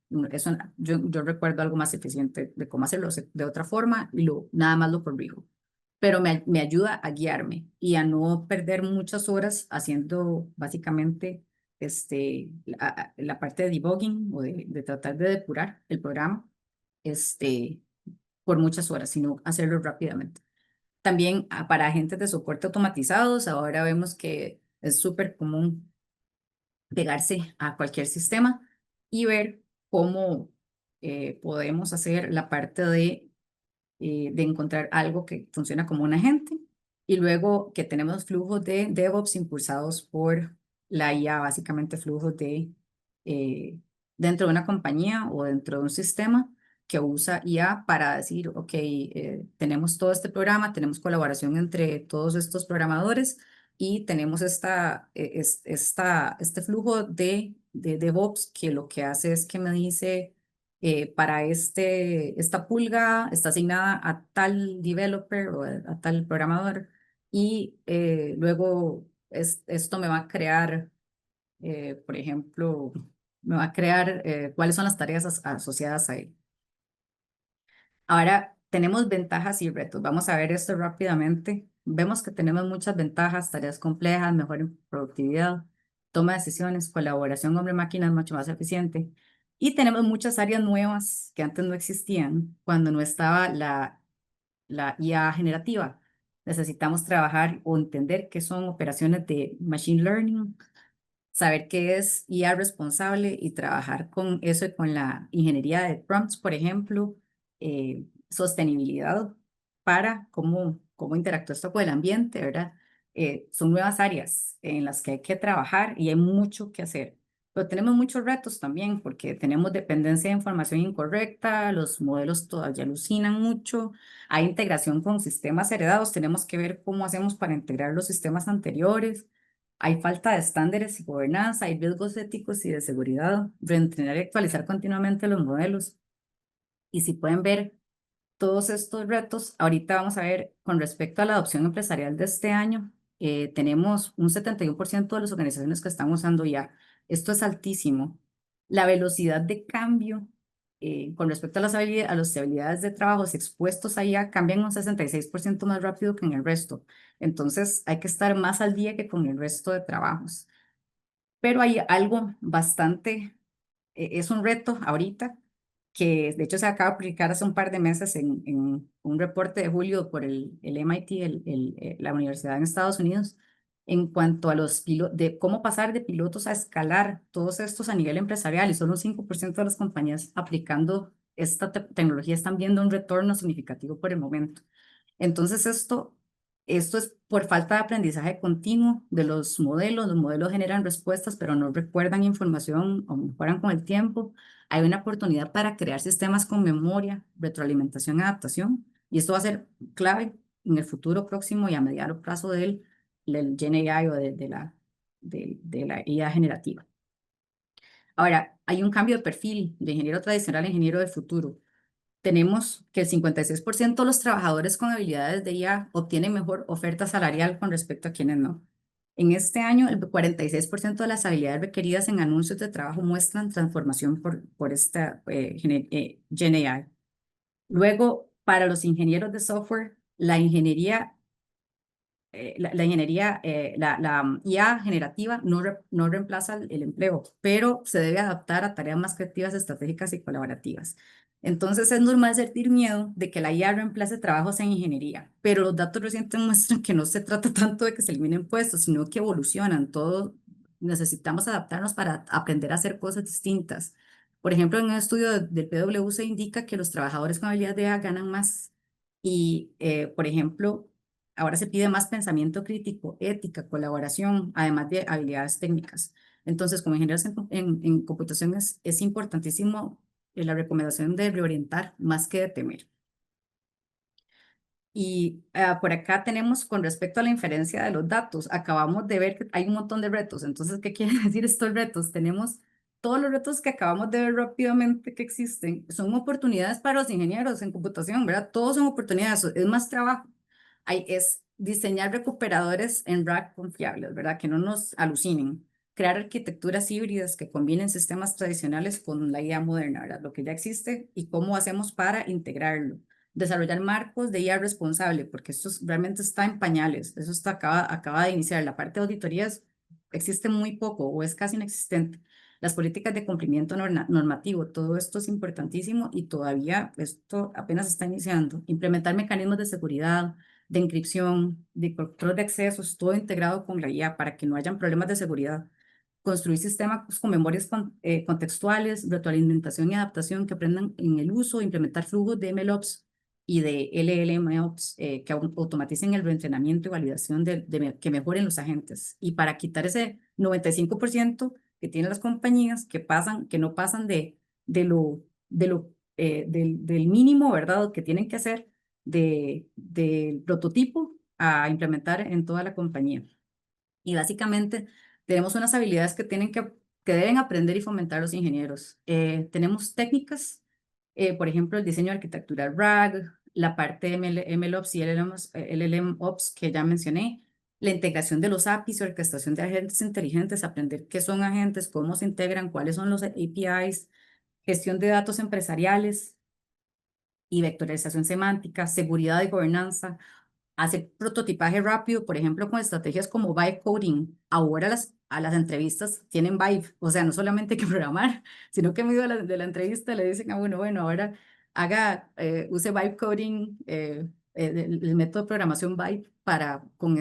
Yo recuerdo algo más eficiente de cómo hacerlo de otra forma y nada más lo corrijo. Pero me ayuda a guiarme y a no perder muchas horas haciendo básicamente la parte de debugging o de tratar de depurar el programa, este, por muchas horas, sino hacerlo rápidamente. También para agentes de soporte automatizados, ahora vemos que es súper común pegarse a cualquier sistema y ver cómo podemos hacer la parte de encontrar algo que funciona como un agente y luego que tenemos flujos de DevOps impulsados por la IA, básicamente flujos de dentro de una compañía o dentro de un sistema que usa IA para decir, ok, tenemos todo este programa, tenemos colaboración entre todos estos programadores y tenemos este flujo de DevOps que lo que hace es que me dice, para esta pulga está asignada a tal developer o a tal programador y luego esto me va a crear, por ejemplo, me va a crear cuáles son las tareas asociadas a él. Ahora tenemos ventajas y retos. Vamos a ver esto rápidamente. Vemos que tenemos muchas ventajas, tareas complejas, mejor productividad, toma de decisiones, colaboración hombre-máquina es mucho más eficiente. Y tenemos muchas áreas nuevas que antes no existían cuando no estaba la IA generativa. Necesitamos trabajar o entender qué son operaciones de machine learning, saber qué es IA responsable y trabajar con eso y con la ingeniería de prompts, por ejemplo, sostenibilidad para cómo interactúa esto con el ambiente, ¿verdad? Son nuevas áreas en las que hay que trabajar y hay mucho que hacer. Pero tenemos muchos retos también porque tenemos dependencia de información incorrecta, los modelos todavía alucinan mucho, hay integración con sistemas heredados, tenemos que ver cómo hacemos para integrar los sistemas anteriores. Hay falta de estándares y gobernanza, hay riesgos éticos y de seguridad, reentrenar y actualizar continuamente los modelos. Y si pueden ver todos estos retos, ahorita vamos a ver con respecto a la adopción empresarial de este año, tenemos un 71% de las organizaciones que están usando ya. Esto es altísimo. La velocidad de cambio con respecto a a las habilidades de trabajo expuestos allá cambian un 66% más rápido que en el resto. Entonces hay que estar más al día que con el resto de trabajos. Pero hay algo bastante, es un reto ahorita, que de hecho se acaba de publicar hace un par de meses en un reporte de julio por el MIT, la universidad en Estados Unidos, en cuanto a de cómo pasar de pilotos a escalar todos estos a nivel empresarial, y solo un 5% de las compañías aplicando esta tecnología están viendo un retorno significativo por el momento. Entonces, esto es por falta de aprendizaje continuo de los modelos. Los modelos generan respuestas, pero no recuerdan información o mejoran con el tiempo. Hay una oportunidad para crear sistemas con memoria, retroalimentación y adaptación. Y esto va a ser clave en el futuro próximo y a mediano plazo del GenAI o de la IA generativa. Ahora, hay un cambio de perfil de ingeniero tradicional a ingeniero del futuro. Tenemos que el 56% de los trabajadores con habilidades de IA obtienen mejor oferta salarial con respecto a quienes no. En este año, el 46% de las habilidades requeridas en anuncios de trabajo muestran transformación por esta GenAI. Luego, para los ingenieros de software, la ingeniería, la IA generativa no reemplaza el empleo, pero se debe adaptar a tareas más creativas, estratégicas y colaborativas. Entonces es normal sentir miedo de que la IA reemplace trabajos en ingeniería, pero los datos recientes muestran que no se trata tanto de que se eliminen puestos, sino que evolucionan. Todos necesitamos adaptarnos para aprender a hacer cosas distintas. Por ejemplo, en un estudio del PwC se indica que los trabajadores con habilidades de IA ganan más y, por ejemplo, ahora se pide más pensamiento crítico, ética, colaboración, además de habilidades técnicas. Entonces, como ingenieros en computación es importantísimo la recomendación de reorientar más que de temer. Y por acá tenemos con respecto a la inferencia de los datos, acabamos de ver que hay un montón de retos. Entonces, ¿qué quieren decir estos retos? Tenemos todos los retos que acabamos de ver rápidamente que existen, son oportunidades para los ingenieros en computación, ¿verdad? Todos son oportunidades, es más trabajo. Es diseñar recuperadores en rack confiables, ¿verdad? Que no nos alucinen. Crear arquitecturas híbridas que combinen sistemas tradicionales con la IA moderna, ¿verdad? Lo que ya existe y cómo hacemos para integrarlo. Desarrollar marcos de IA responsable, porque realmente está en pañales. Eso acaba de iniciar. La parte de auditorías existe muy poco o es casi inexistente. Las políticas de cumplimiento normativo, todo esto es importantísimo y todavía esto apenas está iniciando. Implementar mecanismos de seguridad, de encripción, de control de accesos, todo integrado con la IA para que no hayan problemas de seguridad. Construir sistemas con memorias contextuales, retroalimentación y adaptación que aprendan en el uso, implementar flujos de MLOps y de LLMOps que automaticen el reentrenamiento y validación que mejoren los agentes. Y para quitar ese 95% que tienen las compañías que no pasan de lo del mínimo, ¿verdad?, que tienen que hacer del prototipo a implementar en toda la compañía. Y básicamente tenemos unas habilidades que deben aprender y fomentar los ingenieros. Tenemos técnicas, por ejemplo, el diseño de arquitectura RAG, la parte MLOps y LLMOps que ya mencioné, la integración de los APIs, orquestación de agentes inteligentes, aprender qué son agentes, cómo se integran, cuáles son los APIs, gestión de datos empresariales y vectorización semántica, seguridad y gobernanza, hacer prototipaje rápido, por ejemplo, con estrategias como vibe coding. Ahora a las entrevistas tienen vibe, o sea, no solamente hay que programar, sino que en medio de la entrevista le dicen, bueno, ahora use vibe coding, el método de programación vibe con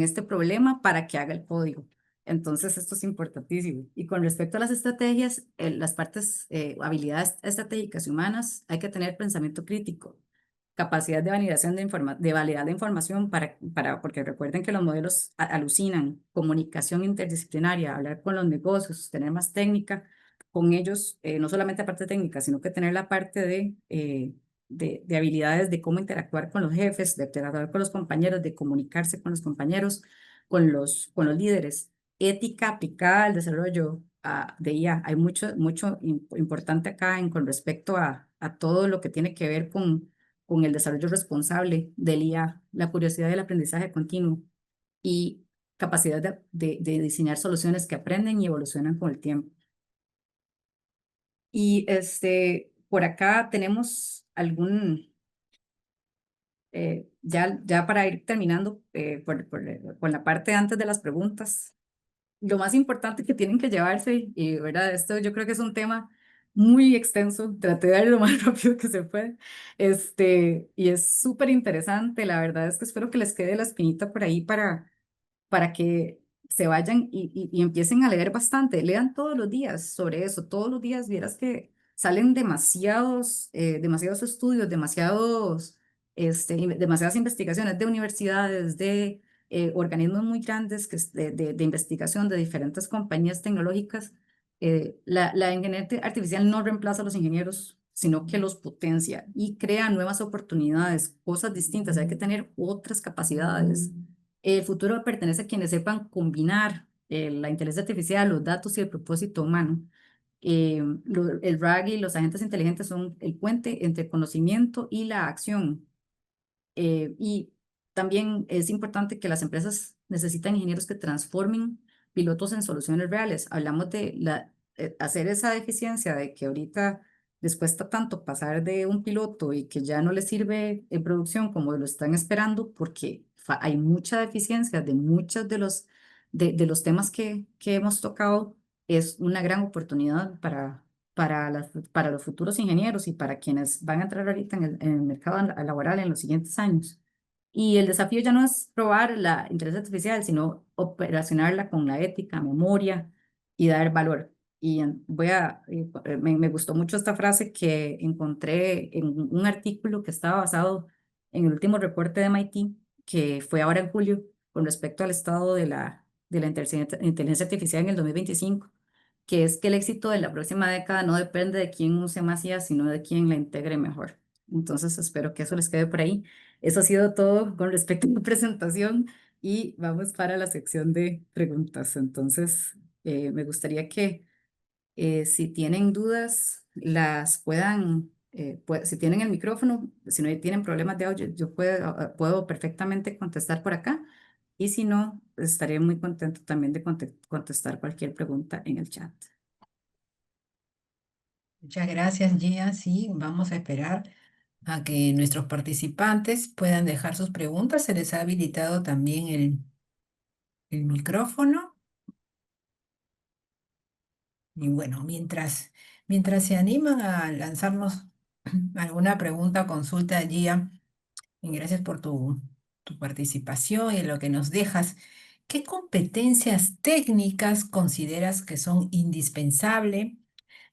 este problema para que haga el código. Entonces, esto es importantísimo. Y con respecto a las estrategias, las partes, habilidades estratégicas y humanas, hay que tener pensamiento crítico, capacidad de validación de validar la información porque recuerden que los modelos alucinan, comunicación interdisciplinaria, hablar con los negocios, tener más técnica con ellos, no solamente la parte técnica, sino que tener la parte de habilidades de cómo interactuar con los jefes, de interactuar con los compañeros, de comunicarse con los compañeros, con los líderes. Ética aplicada al desarrollo de IA. Hay mucho importante acá con respecto a todo lo que tiene que ver con el desarrollo responsable del IA, la curiosidad del aprendizaje continuo y capacidad de diseñar soluciones que aprenden y evolucionan con el tiempo. Y por acá tenemos ya para ir terminando con la parte antes de las preguntas, lo más importante que tienen que llevarse, y verdad, esto yo creo que es un tema muy extenso, traté de dar lo más rápido que se puede, y es súper interesante, la verdad es que espero que les quede la espinita por ahí para que se vayan y empiecen a leer bastante. Lean todos los días sobre eso, todos los días vieras que salen demasiados estudios, demasiadas investigaciones de universidades, de organismos muy grandes de investigación de diferentes compañías tecnológicas. La ingeniería artificial no reemplaza a los ingenieros, sino que los potencia y crea nuevas oportunidades, cosas distintas. Hay que tener otras capacidades. El futuro pertenece a quienes sepan combinar la inteligencia artificial, los datos y el propósito humano. El RAG y los agentes inteligentes son el puente entre conocimiento y la acción. Y también es importante que las empresas necesitan ingenieros que transformen pilotos en soluciones reales. Hablamos de hacer esa deficiencia de que ahorita les cuesta tanto pasar de un piloto y que ya no les sirve en producción como lo están esperando, porque hay mucha deficiencia de muchos de los temas que hemos tocado. Es una gran oportunidad para los futuros ingenieros y para quienes van a entrar ahorita en el mercado laboral en los siguientes años. Y el desafío ya no es probar la inteligencia artificial, sino operacionarla con la ética, memoria y dar valor. Y me gustó mucho esta frase que encontré en un artículo que estaba basado en el último reporte de MIT, que fue ahora en julio, con respecto al estado de la inteligencia artificial en el 2025, que es que el éxito de la próxima década no depende de quién use más IA, sino de quién la integre mejor. Entonces, espero que eso les quede por ahí. Eso ha sido todo con respecto a mi presentación y vamos para la sección de preguntas. Entonces, me gustaría que si tienen dudas, las si tienen el micrófono, si no tienen problemas de audio, yo puedo perfectamente contestar por acá. Y si no, estaré muy contento también de contestar cualquier pregunta en el chat. Muchas gracias, Gia. Sí, vamos a esperar a que nuestros participantes puedan dejar sus preguntas. Se les ha habilitado también el micrófono. Y bueno, mientras se animan a lanzarnos alguna pregunta o consulta, Gia, y gracias por tu participación y lo que nos dejas. ¿Qué competencias técnicas consideras que son indispensables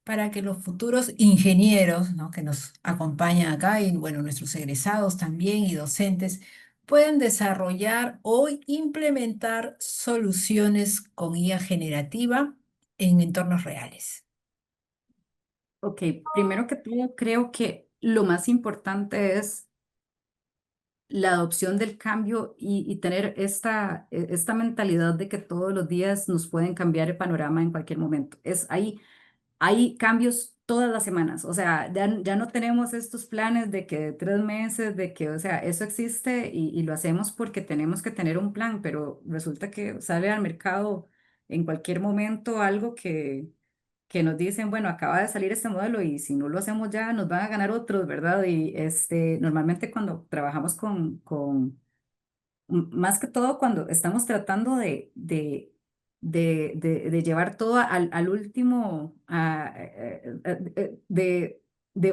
para que los futuros ingenieros, ¿no?, que nos acompañan acá y bueno, nuestros egresados también y docentes puedan desarrollar o implementar soluciones con IA generativa en entornos reales? Ok, primero que todo, creo que lo más importante es la adopción del cambio y tener esta mentalidad de que todos los días nos pueden cambiar el panorama en cualquier momento. Hay cambios todas las semanas, o sea, ya no tenemos estos planes de que 3 meses, de que, o sea, eso existe y lo hacemos porque tenemos que tener un plan, pero resulta que sale al mercado en cualquier momento algo que nos dicen, bueno, acaba de salir este modelo y si no lo hacemos ya nos van a ganar otros, ¿verdad? Y normalmente cuando trabajamos más que todo cuando estamos tratando de llevar todo al último, de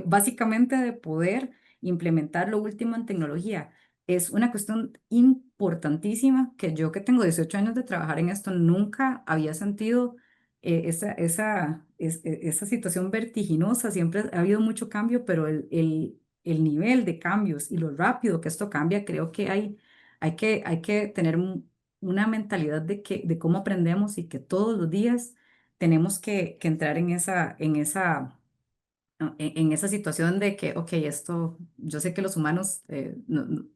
básicamente de poder implementar lo último en tecnología. Es una cuestión importantísima que yo que tengo 18 años de trabajar en esto nunca había sentido esa situación vertiginosa. Siempre ha habido mucho cambio, pero el nivel de cambios y lo rápido que esto cambia, creo que hay que tener una mentalidad de cómo aprendemos y que todos los días tenemos que entrar en esa situación de que, ok, yo sé que los humanos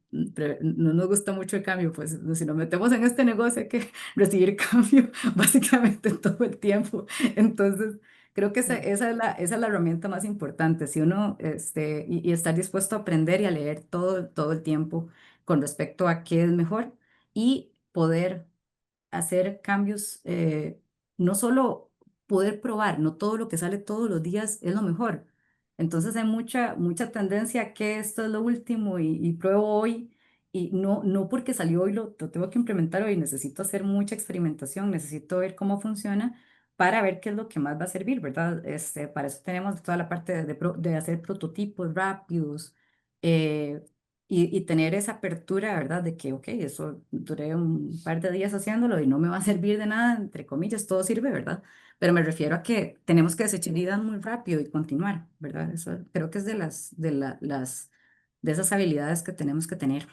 no nos gusta mucho el cambio, pues si nos metemos en este negocio hay que recibir cambio básicamente todo el tiempo. Entonces, creo que esa es la herramienta más importante, si uno, y estar dispuesto a aprender y a leer todo el tiempo con respecto a qué es mejor y poder hacer cambios, no solo poder probar, no todo lo que sale todos los días es lo mejor. Entonces hay mucha tendencia a que esto es lo último y pruebo hoy y no porque salió hoy lo tengo que implementar hoy, necesito hacer mucha experimentación, necesito ver cómo funciona para ver qué es lo que más va a servir, ¿verdad? Para eso tenemos toda la parte de hacer prototipos rápidos, eh, y tener esa apertura, ¿verdad? De que, ok, eso duré un par de días haciéndolo y no me va a servir de nada, entre comillas, todo sirve, ¿verdad? Pero me refiero a que tenemos que desechar ideas muy rápido y continuar, ¿verdad? Eso creo que es de esas habilidades que tenemos que tener.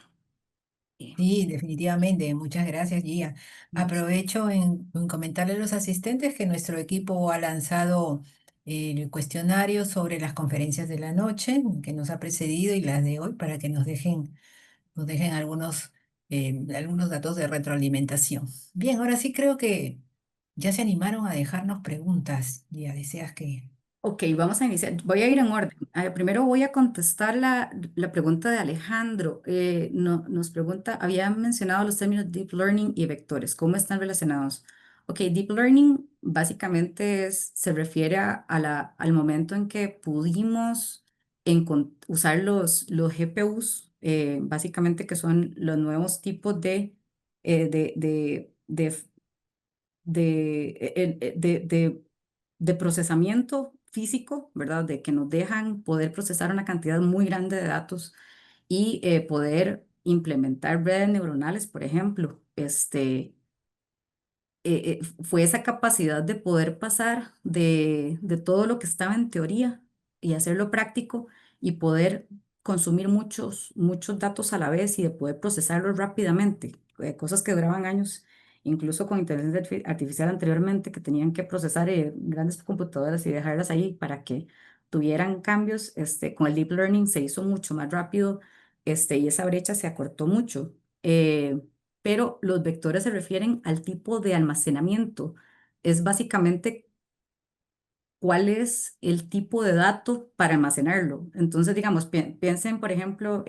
Eh, Sí, definitivamente. Muchas gracias, Gia. Aprovecho en comentarle a los asistentes que nuestro equipo ha lanzado el cuestionario sobre las conferencias de la noche que nos ha precedido y las de hoy para que nos dejen algunos datos de retroalimentación. Bien, ahora sí creo que ya se animaron a dejarnos preguntas. Gia, ¿deseas que... Ok, vamos a iniciar. Voy a ir en orden. Primero voy a contestar la pregunta de Alejandro. Nos pregunta, había mencionado los términos deep learning y vectores. ¿Cómo están relacionados? Ok, deep learning básicamente se refiere al momento en que pudimos usar los GPUs, básicamente que son los nuevos tipos eh, de, de, de de procesamiento físico, ¿verdad? De que nos dejan poder procesar una cantidad muy grande de datos y poder implementar redes neuronales, por ejemplo. Fue esa capacidad de poder pasar de todo lo que estaba en teoría y hacerlo práctico y poder consumir muchos datos a la vez y de poder procesarlos rápidamente, cosas que duraban años, incluso con inteligencia artificial anteriormente, que tenían que procesar grandes computadoras y dejarlas ahí para que tuvieran cambios. Con el deep learning se hizo mucho más rápido, y esa brecha se acortó mucho. Eh, pero los vectores se refieren al tipo de almacenamiento. Es básicamente cuál es el tipo de dato para almacenarlo. Entonces, digamos, piensen, por ejemplo,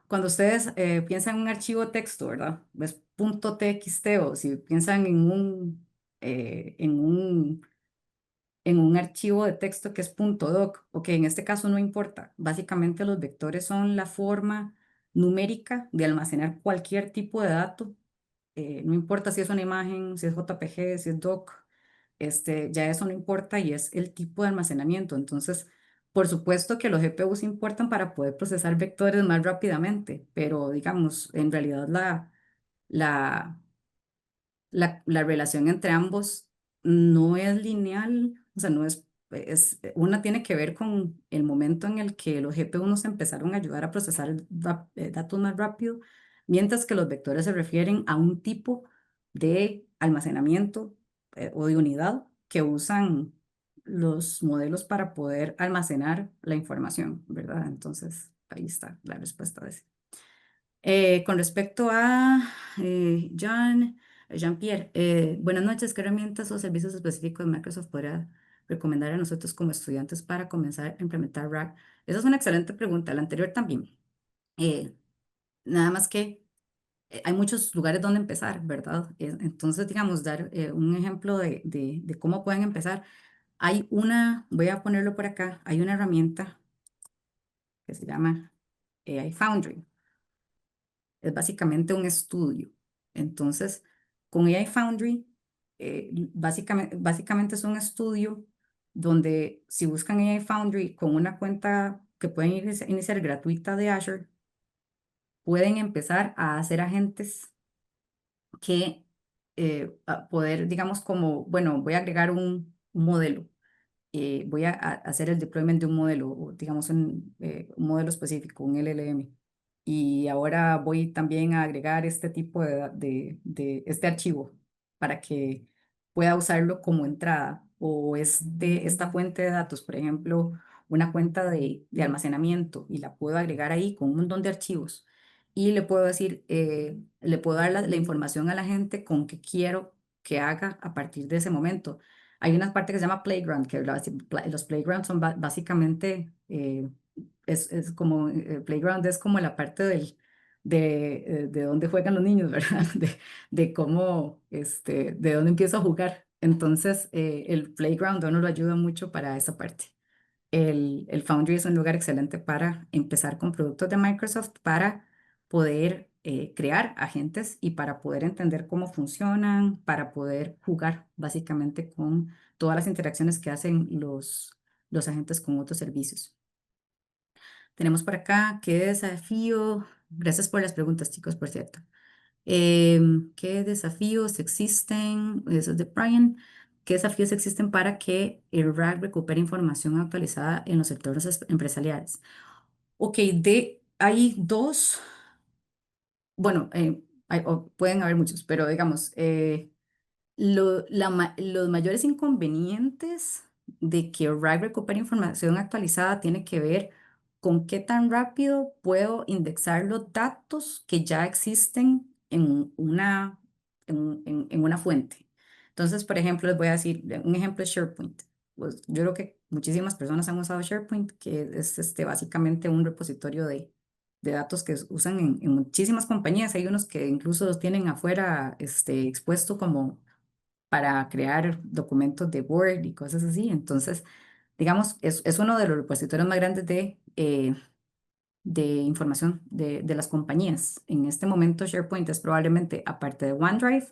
cuando ustedes piensan en un archivo de texto, ¿verdad? Es punto .txt o si piensan en un archivo de texto que es .doc, ok, en este caso no importa. Básicamente los vectores son la forma numérica de almacenar cualquier tipo de dato. No importa si es una imagen, si es JPG, si es doc, ya eso no importa y es el tipo de almacenamiento. Entonces, por supuesto que los GPUs importan para poder procesar vectores más rápidamente, pero digamos, en realidad la, la relación entre ambos no es lineal, o sea, no una tiene que ver con el momento en el que los GPU nos empezaron a ayudar a procesar datos más rápido, mientras que los vectores se refieren a un tipo de almacenamiento, o de unidad que usan. los modelos para poder almacenar la información, ¿verdad? Entonces, ahí está la respuesta de ese. Con respecto a Jean-Pierre, buenas noches. ¿Qué herramientas o servicios específicos de Microsoft podría recomendar a nosotros como estudiantes para comenzar a implementar RAG? Esa es una excelente pregunta. La anterior también. Eh, Nada más que hay muchos lugares donde empezar, ¿verdad? Entonces, digamos, dar un ejemplo de cómo pueden empezar. Voy a ponerlo por acá, hay una herramienta que se llama AI Foundry. Es básicamente un estudio. Entonces, con AI Foundry, básicamente es un estudio donde si buscan AI Foundry con una cuenta que pueden iniciar gratuita de Azure, pueden empezar a hacer agentes que a poder, digamos, como, bueno, voy a agregar un modelo, voy a hacer el deployment de un modelo, o digamos, un modelo específico, un LLM. Y ahora voy también a agregar este tipo de este archivo para que pueda usarlo como entrada o esta fuente de datos, por ejemplo, una cuenta de almacenamiento y la puedo agregar ahí con un montón de archivos y le puedo decir, le puedo dar la información a la gente con que quiero que haga a partir de ese momento. Hay una parte que se llama Playground, que los Playgrounds son básicamente, es como, Playground es como la parte de dónde juegan los niños, ¿verdad? De cómo, de dónde empiezo a jugar. Entonces, el Playground a uno lo ayuda mucho para esa parte. El Foundry es un lugar excelente para empezar con productos de Microsoft para poder crear agentes y para poder entender cómo funcionan, para poder jugar básicamente con todas las interacciones que hacen los agentes con otros servicios. Tenemos por acá, qué desafío. Gracias por las preguntas, chicos, por cierto. ¿Qué desafíos existen? Eso es de Brian. ¿Qué desafíos existen para que el RAG recupere información actualizada en los sectores empresariales? Ok, hay dos, bueno, pueden haber muchos, pero digamos, los mayores inconvenientes de que RAG recupere información actualizada tiene que ver con qué tan rápido puedo indexar los datos que ya existen en una fuente. Entonces, por ejemplo, les voy a decir un ejemplo de SharePoint. Pues, yo creo que muchísimas personas han usado SharePoint, que es básicamente un repositorio de datos que usan en muchísimas compañías. Hay unos que incluso los tienen afuera expuesto como para crear documentos de Word y cosas así. Entonces, digamos, es uno de los repositorios más grandes de información de las compañías. En este momento, SharePoint es probablemente, aparte de OneDrive,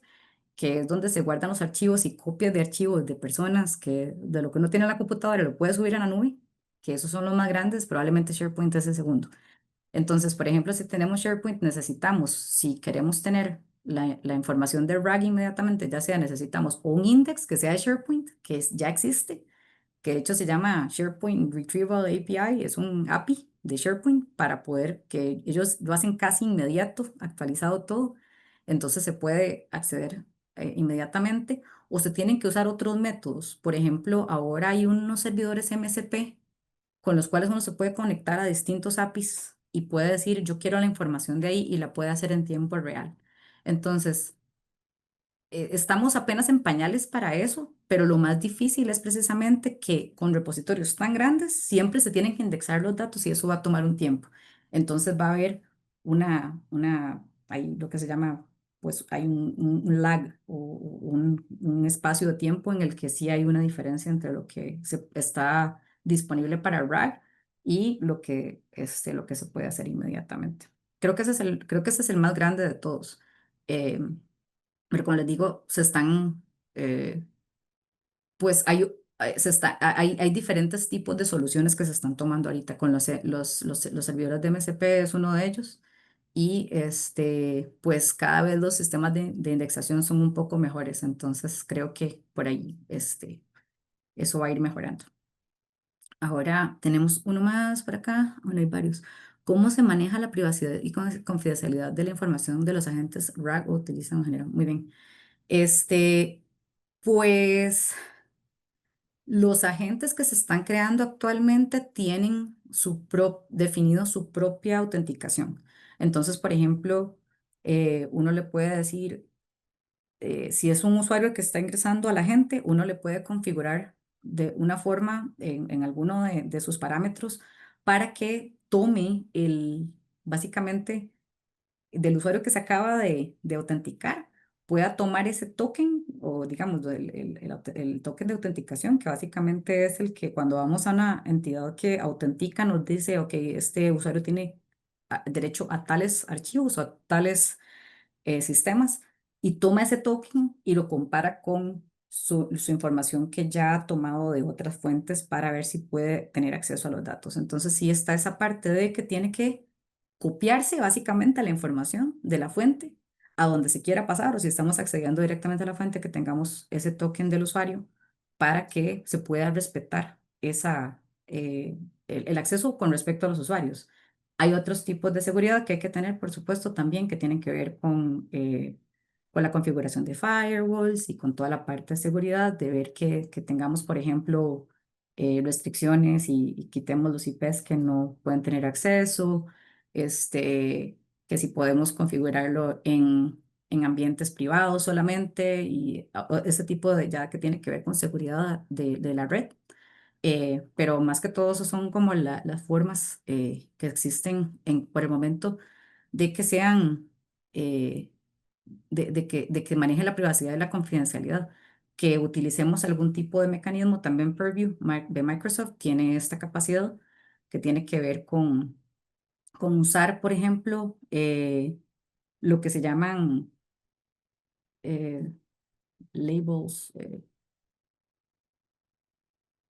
que es donde se guardan los archivos y copias de archivos de personas que de lo que uno tiene en la computadora lo puede subir a la nube, que esos son los más grandes, probablemente SharePoint es el segundo. Entonces, por ejemplo, si tenemos SharePoint, necesitamos, si queremos tener la información de RAG inmediatamente, ya sea necesitamos o un index que sea de SharePoint, ya existe, que de hecho se llama SharePoint Retrieval API, es un API de SharePoint para poder que ellos lo hacen casi inmediato, actualizado todo, entonces se puede acceder inmediatamente o se tienen que usar otros métodos. Por ejemplo, ahora hay unos servidores MSP con los cuales uno se puede conectar a distintos APIs y puede decir, yo quiero la información de ahí y la puede hacer en tiempo real. Entonces, estamos apenas en pañales para eso, pero lo más difícil es precisamente que con repositorios tan grandes siempre se tienen que indexar los datos y eso va a tomar un tiempo. Entonces va a haber hay lo que se llama, pues hay un lag o un espacio de tiempo en el que sí hay una diferencia entre lo que está disponible para RAG y lo que se puede hacer inmediatamente. Creo que ese es el más grande de todos. Em, pero como les digo, eh, pues hay diferentes tipos de soluciones que se están tomando ahorita con los servidores de MCP es uno de ellos. Y pues cada vez los sistemas de indexación son un poco mejores. Entonces creo que por ahí eso va a ir mejorando. Ahora tenemos uno más por acá. Bueno, hay varios. ¿Cómo se maneja la privacidad y confidencialidad de la información de los agentes RAG o utilizan en general? Muy bien. Este, pues Los agentes que se están creando actualmente tienen definido su propia autenticación. Entonces, por ejemplo, uno le puede decir, si es un usuario que está ingresando a la gente, uno le puede configurar de una forma en alguno de sus parámetros para que tome básicamente del usuario que se acaba de autenticar pueda tomar ese token o digamos el token de autenticación, que básicamente es el que cuando vamos a una entidad que autentica nos dice, ok, este usuario tiene derecho a tales archivos o a tales sistemas y toma ese token y lo compara con su información que ya ha tomado de otras fuentes para ver si puede tener acceso a los datos. Entonces, sí está esa parte de que tiene que copiarse básicamente la información de la fuente a donde se quiera pasar o si estamos accediendo directamente a la fuente, que tengamos ese token del usuario para que se pueda respetar el acceso con respecto a los usuarios. Hay otros tipos de seguridad que hay que tener, por supuesto, también que tienen que ver con la configuración de firewalls y con toda la parte de seguridad, de ver que tengamos, por ejemplo, restricciones y quitemos los IPs que no pueden tener acceso, que si podemos configurarlo en ambientes privados solamente y ese tipo de ya que tiene que ver con seguridad de la red. Pero más que todo, eso son como las formas que existen por el momento de que sean, eh, de que maneje la privacidad y la confidencialidad, que utilicemos algún tipo de mecanismo. También Purview de Microsoft tiene esta capacidad que tiene que ver con usar, por ejemplo, lo que se llaman eh, labels.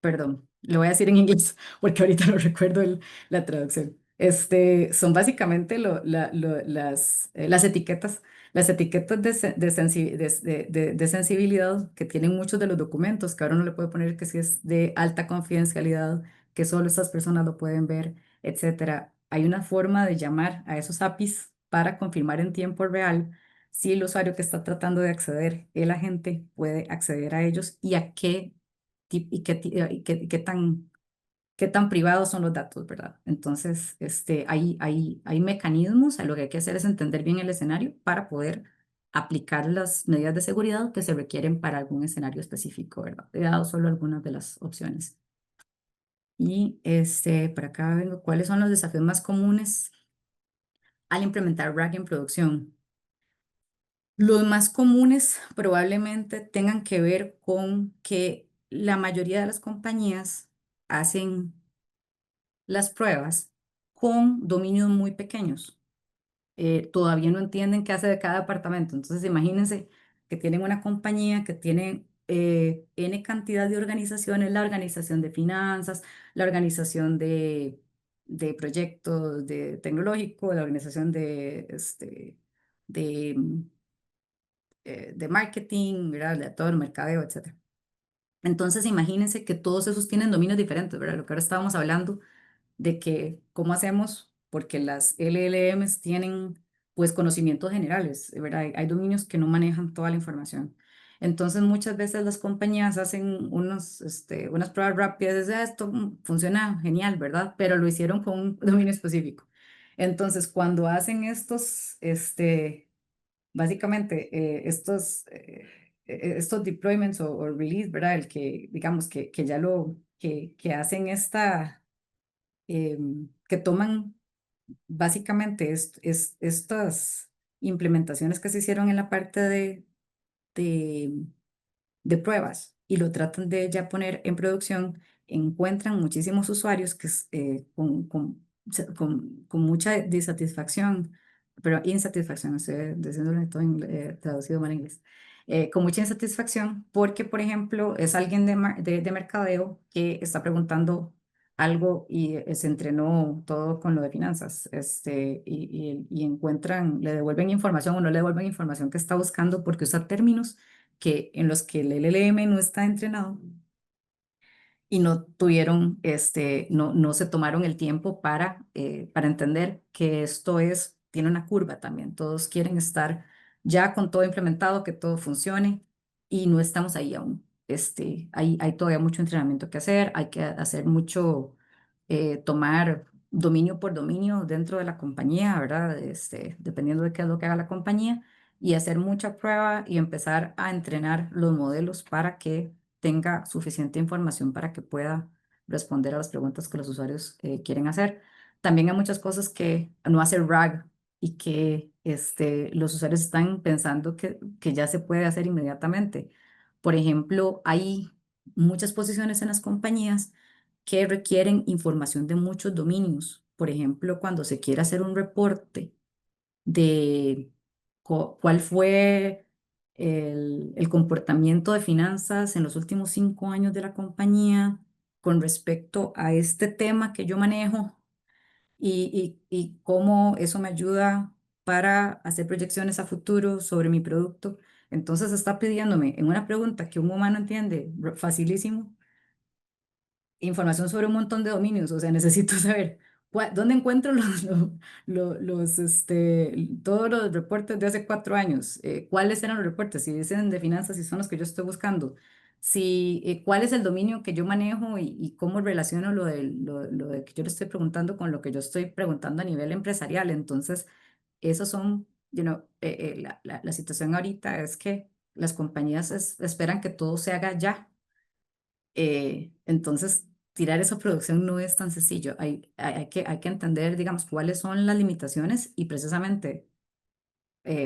Perdón, lo voy a decir en inglés porque ahorita no recuerdo la traducción. Son básicamente las etiquetas de sensibilidad que tienen muchos de los documentos, que ahora uno le puede poner que si es de alta confidencialidad, que solo estas personas lo pueden ver, etcétera. Hay una forma de llamar a esos APIs para confirmar en tiempo real si el usuario que está tratando de acceder, el agente, puede acceder a ellos y a qué qué tan privados son los datos, ¿verdad? Entonces, hay mecanismos, lo que hay que hacer es entender bien el escenario para poder aplicar las medidas de seguridad que se requieren para algún escenario específico, ¿verdad? He dado solo algunas de las opciones. Y por acá vengo, ¿cuáles son los desafíos más comunes al implementar RAG en producción? Los más comunes probablemente tengan que ver con que la mayoría de las compañías hacen las pruebas con dominios muy pequeños. Todavía no entienden qué hace de cada departamento. Entonces, imagínense que tienen una compañía que tiene N cantidad de organizaciones, la organización de finanzas, la organización de proyectos de tecnológico, la organización de, de marketing, ¿verdad? De todo el mercadeo, etcétera. Entonces, imagínense que todos esos tienen dominios diferentes, ¿verdad? Lo que ahora estábamos hablando de que cómo hacemos, porque las LLMs tienen pues conocimientos generales, ¿verdad? Hay dominios que no manejan toda la información. Entonces muchas veces las compañías hacen unas pruebas rápidas, esto funciona genial, ¿verdad? Pero lo hicieron con un dominio específico. Entonces cuando hacen básicamente estos deployments o release, ¿verdad? El que digamos que ya que hacen que toman básicamente estas implementaciones que se hicieron en la parte de, de pruebas y lo tratan de ya poner en producción, encuentran muchísimos usuarios con mucha disatisfacción, pero insatisfacción, estoy diciéndolo todo traducido mal en inglés, con mucha insatisfacción porque, por ejemplo, es alguien de mercadeo que está preguntando algo y se entrenó todo con lo de finanzas, y encuentran, le devuelven información o no le devuelven información que está buscando porque usa términos en los que el LLM no está entrenado y no tuvieron, no se tomaron el tiempo para entender que tiene una curva también. Todos quieren estar ya con todo implementado, que todo funcione y no estamos ahí aún. hay todavía mucho entrenamiento que hacer, hay que hacer mucho, tomar dominio por dominio dentro de la compañía, ¿verdad? Dependiendo de qué es lo que haga la compañía, y hacer mucha prueba y empezar a entrenar los modelos para que tenga suficiente información para que pueda responder a las preguntas que los usuarios quieren hacer. También hay muchas cosas que no hace RAG y que los usuarios están pensando que ya se puede hacer inmediatamente. Por ejemplo, hay muchas posiciones en las compañías que requieren información de muchos dominios. Por ejemplo, cuando se quiere hacer un reporte de cuál fue el comportamiento de finanzas en los últimos 5 años de la compañía con respecto a este tema que yo manejo y cómo eso me ayuda para hacer proyecciones a futuro sobre mi producto. Entonces está pidiéndome en una pregunta que un humano entiende facilísimo información sobre un montón de dominios, o sea, necesito saber dónde encuentro todos los reportes de hace 4 años, cuáles eran los reportes, si dicen de finanzas, si son los que yo estoy buscando, cuál es el dominio que yo manejo y cómo relaciono lo de que yo le estoy preguntando con lo que yo estoy preguntando a nivel empresarial. Entonces, esos son, la situación ahorita es que las compañías esperan que todo se haga ya. Entonces, tirar esa producción no es tan sencillo. Hay que entender, digamos, cuáles son las limitaciones y precisamente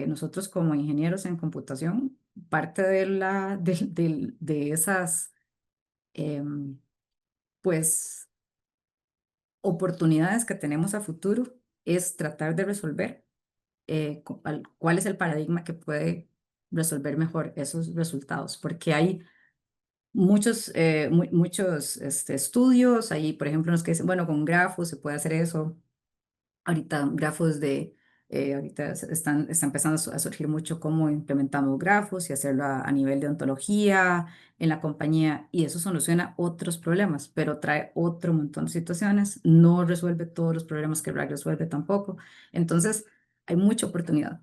nosotros como ingenieros en computación, parte de esas, em, pues, oportunidades que tenemos a futuro es tratar de resolver cuál es el paradigma que puede resolver mejor esos resultados, porque hay muchos estudios, ahí por ejemplo los que dicen, bueno, con grafos se puede hacer eso. Ahorita grafos ahorita está empezando a surgir mucho cómo implementamos grafos y hacerlo a nivel de ontología en la compañía y eso soluciona otros problemas, pero trae otro montón de situaciones, no resuelve todos los problemas que RAG resuelve tampoco. Entonces, hay mucha oportunidad,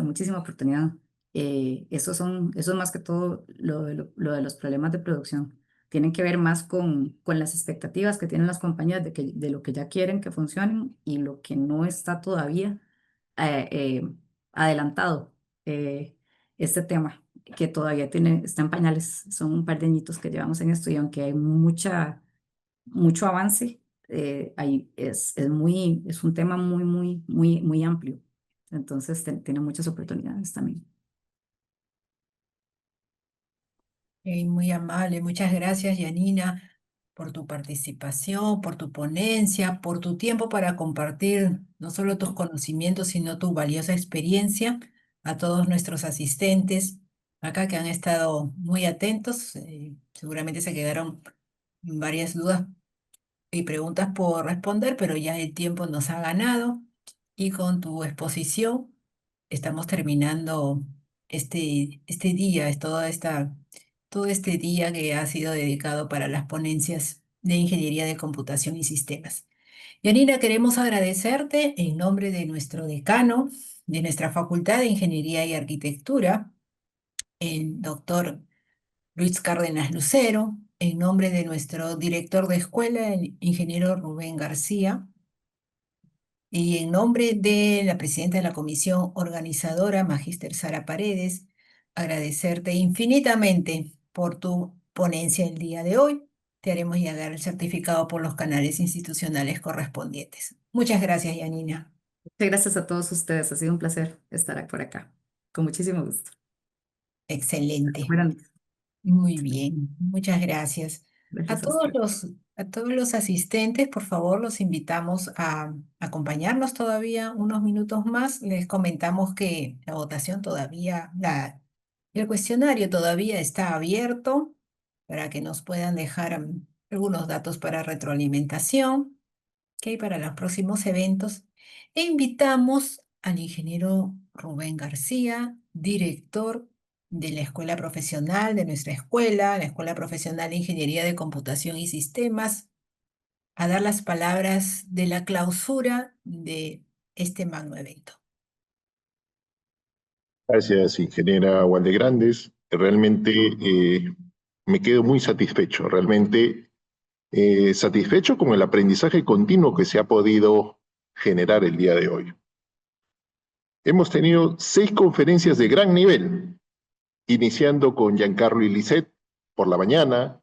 muchísima oportunidad. Eso es más que todo lo de los problemas de producción. Tienen que ver más con las expectativas que tienen las compañías de lo que ya quieren que funcionen y lo que no está todavía eh, eh, adelantado. Este tema que todavía está en pañales, son un par de añitos que llevamos en esto y aunque hay mucho avance, es un tema muy, muy, muy, muy amplio. Entonces tiene muchas oportunidades también. Muy amable, muchas gracias, Yanina, por tu participación, por tu ponencia, por tu tiempo para compartir no solo tus conocimientos, sino tu valiosa experiencia a todos nuestros asistentes acá que han estado muy atentos. Seguramente se quedaron varias dudas y preguntas por responder, pero ya el tiempo nos ha ganado y con tu exposición estamos terminando este día, todo este día que ha sido dedicado para las ponencias de Ingeniería de Computación y Sistemas. Yanina, queremos agradecerte en nombre de nuestro decano, de nuestra Facultad de Ingeniería y Arquitectura, el doctor Luis Cárdenas Lucero, en nombre de nuestro director de escuela, el ingeniero Rubén García, y en nombre de la presidenta de la comisión organizadora, Magíster Sara Paredes, agradecerte infinitamente por tu ponencia el día de hoy. Te haremos llegar el certificado por los canales institucionales correspondientes. Muchas gracias, Yanina. Muchas gracias a todos ustedes, ha sido un placer estar por acá. Con muchísimo gusto. Excelente. Buenas noches. Muy bien, muchas gracias. A Gracias a todos ustedes. los, a todos los asistentes, por favor, los invitamos a acompañarnos todavía unos minutos más. Les comentamos que la votación todavía, el cuestionario todavía está abierto para que nos puedan dejar algunos datos para retroalimentación, ¿ok? Para los próximos eventos. E invitamos al ingeniero Rubén García, director de la escuela profesional, de nuestra escuela, la Escuela Profesional de Ingeniería de Computación y Sistemas, a dar las palabras de la clausura de este magno evento. Gracias, ingeniera Waldegrandes. Realmente me quedo muy satisfecho, realmente satisfecho con el aprendizaje continuo que se ha podido generar el día de hoy. Hemos tenido 6 conferencias de gran nivel, iniciando con Giancarlo y Lisette por la mañana,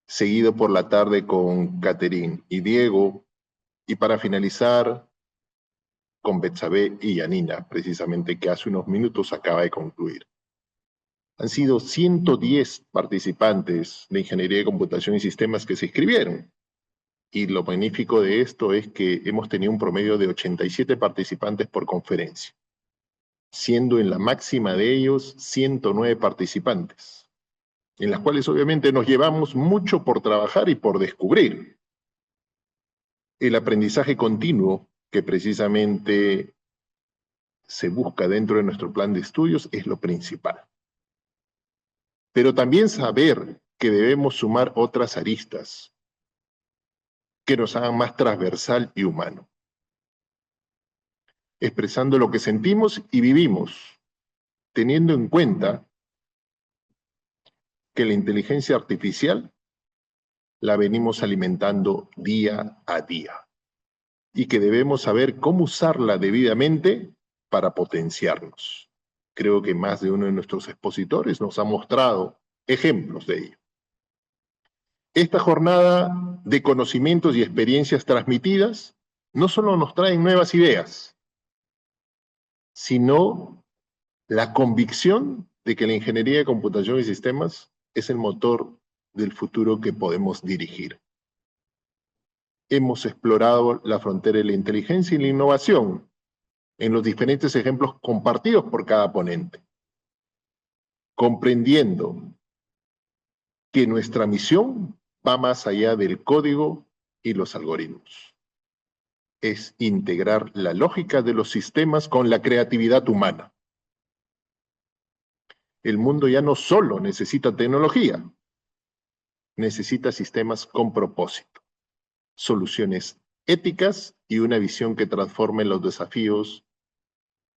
seguido por la tarde con Catherine y Diego, y para finalizar con Betsabe y Yanina, precisamente que hace unos minutos acaba de concluir. Han sido 110 participantes de Ingeniería de Computación y Sistemas que se inscribieron. Y lo magnífico de esto es que hemos tenido un promedio de 87 participantes por conferencia, siendo en la máxima de ellos 109 participantes, en las cuales obviamente nos llevamos mucho por trabajar y por descubrir. El aprendizaje continuo que precisamente se busca dentro de nuestro plan de estudios es lo principal. Pero también saber que debemos sumar otras aristas que nos hagan más transversal y humano, expresando lo que sentimos y vivimos, teniendo en cuenta que la inteligencia artificial la venimos alimentando día a día y que debemos saber cómo usarla debidamente para potenciarnos. Creo que más de uno de nuestros expositores nos ha mostrado ejemplos de ello. Esta jornada de conocimientos y experiencias transmitidas no solo nos traen nuevas ideas, sino la convicción de que la ingeniería de computación y sistemas es el motor del futuro que podemos dirigir. Hemos explorado la frontera de la inteligencia y la innovación en los diferentes ejemplos compartidos por cada ponente, comprendiendo que nuestra misión va más allá del código y los algoritmos. Es integrar la lógica de los sistemas con la creatividad humana. El mundo ya no solo necesita tecnología, necesita sistemas con propósito, soluciones éticas y una visión que transforme los desafíos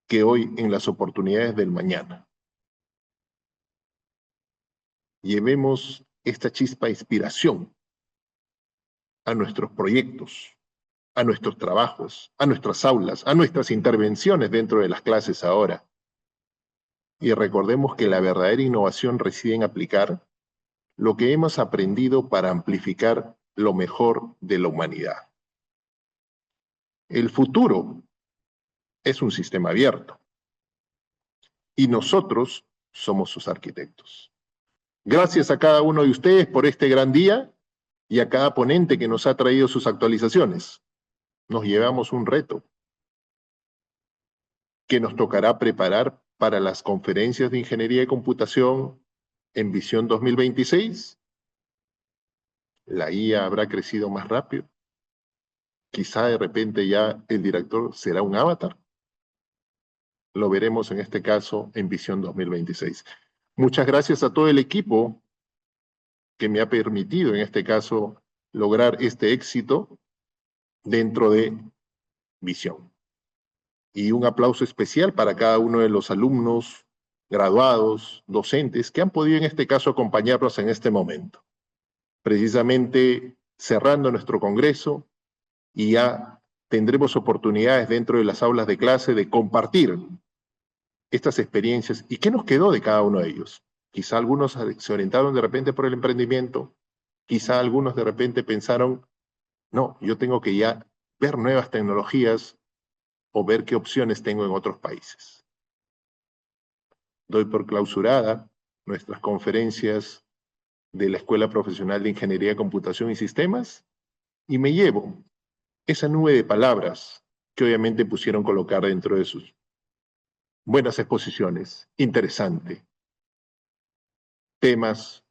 que hoy en las oportunidades del mañana. Llevemos esta chispa de inspiración a nuestros proyectos, a nuestros trabajos, a nuestras aulas, a nuestras intervenciones dentro de las clases ahora. Y recordemos que la verdadera innovación reside en aplicar lo que hemos aprendido para amplificar lo mejor de la humanidad. El futuro es un sistema abierto y nosotros somos sus arquitectos. Gracias a cada uno de ustedes por este gran día y a cada ponente que nos ha traído sus actualizaciones. Nos llevamos un reto que nos tocará preparar para las conferencias de Ingeniería de Computación en Visión 2026. La IA habrá crecido más rápido. Quizá de repente ya el director será un avatar. Lo veremos en este caso en Visión 2026. Muchas gracias a todo el equipo que me ha permitido en este caso lograr este éxito dentro de Visión. Y un aplauso especial para cada uno de los alumnos, graduados, docentes que han podido en este caso acompañarnos en este momento. Precisamente cerrando nuestro congreso y ya tendremos oportunidades dentro de las aulas de clase de compartir estas experiencias y qué nos quedó de cada uno de ellos. Quizá algunos se orientaron de repente por el emprendimiento, quizá algunos de repente pensaron, no, yo tengo que ya ver nuevas tecnologías o ver qué opciones tengo en otros países. Doy por clausurada nuestras conferencias de la Escuela Profesional de Ingeniería de Computación y Sistemas y me llevo esa nube de palabras que obviamente pusieron colocar dentro de sus buenas exposiciones, interesante, temas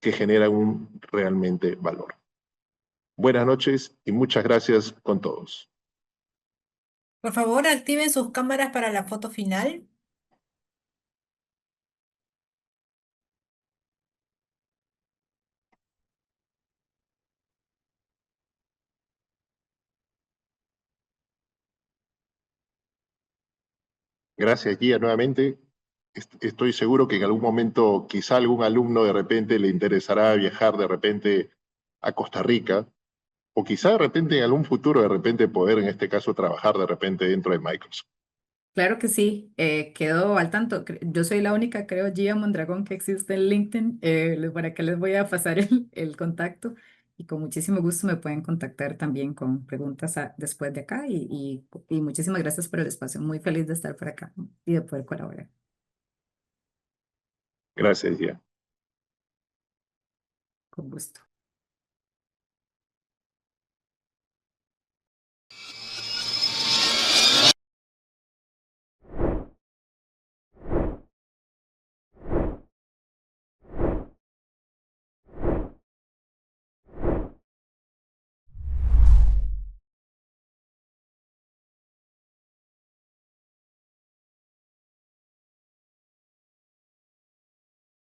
que generan un realmente valor. Buenas noches y muchas gracias con todos. Por favor, activen sus cámaras para la foto final. Gracias, Gia, nuevamente. estoy seguro que en algún momento quizá algún alumno de repente le interesará viajar de repente a Costa Rica, o quizá de repente en algún futuro de repente poder en este caso trabajar de repente dentro de Microsoft. Claro que sí, quedo al tanto. Yo soy la única, creo, Gia Mondragón que existe en LinkedIn, para que les voy a pasar el contacto y con muchísimo gusto me pueden contactar también con preguntas después de acá y muchísimas gracias por el espacio. Muy feliz de estar por acá y de poder colaborar. Gracias, Gia. Con gusto.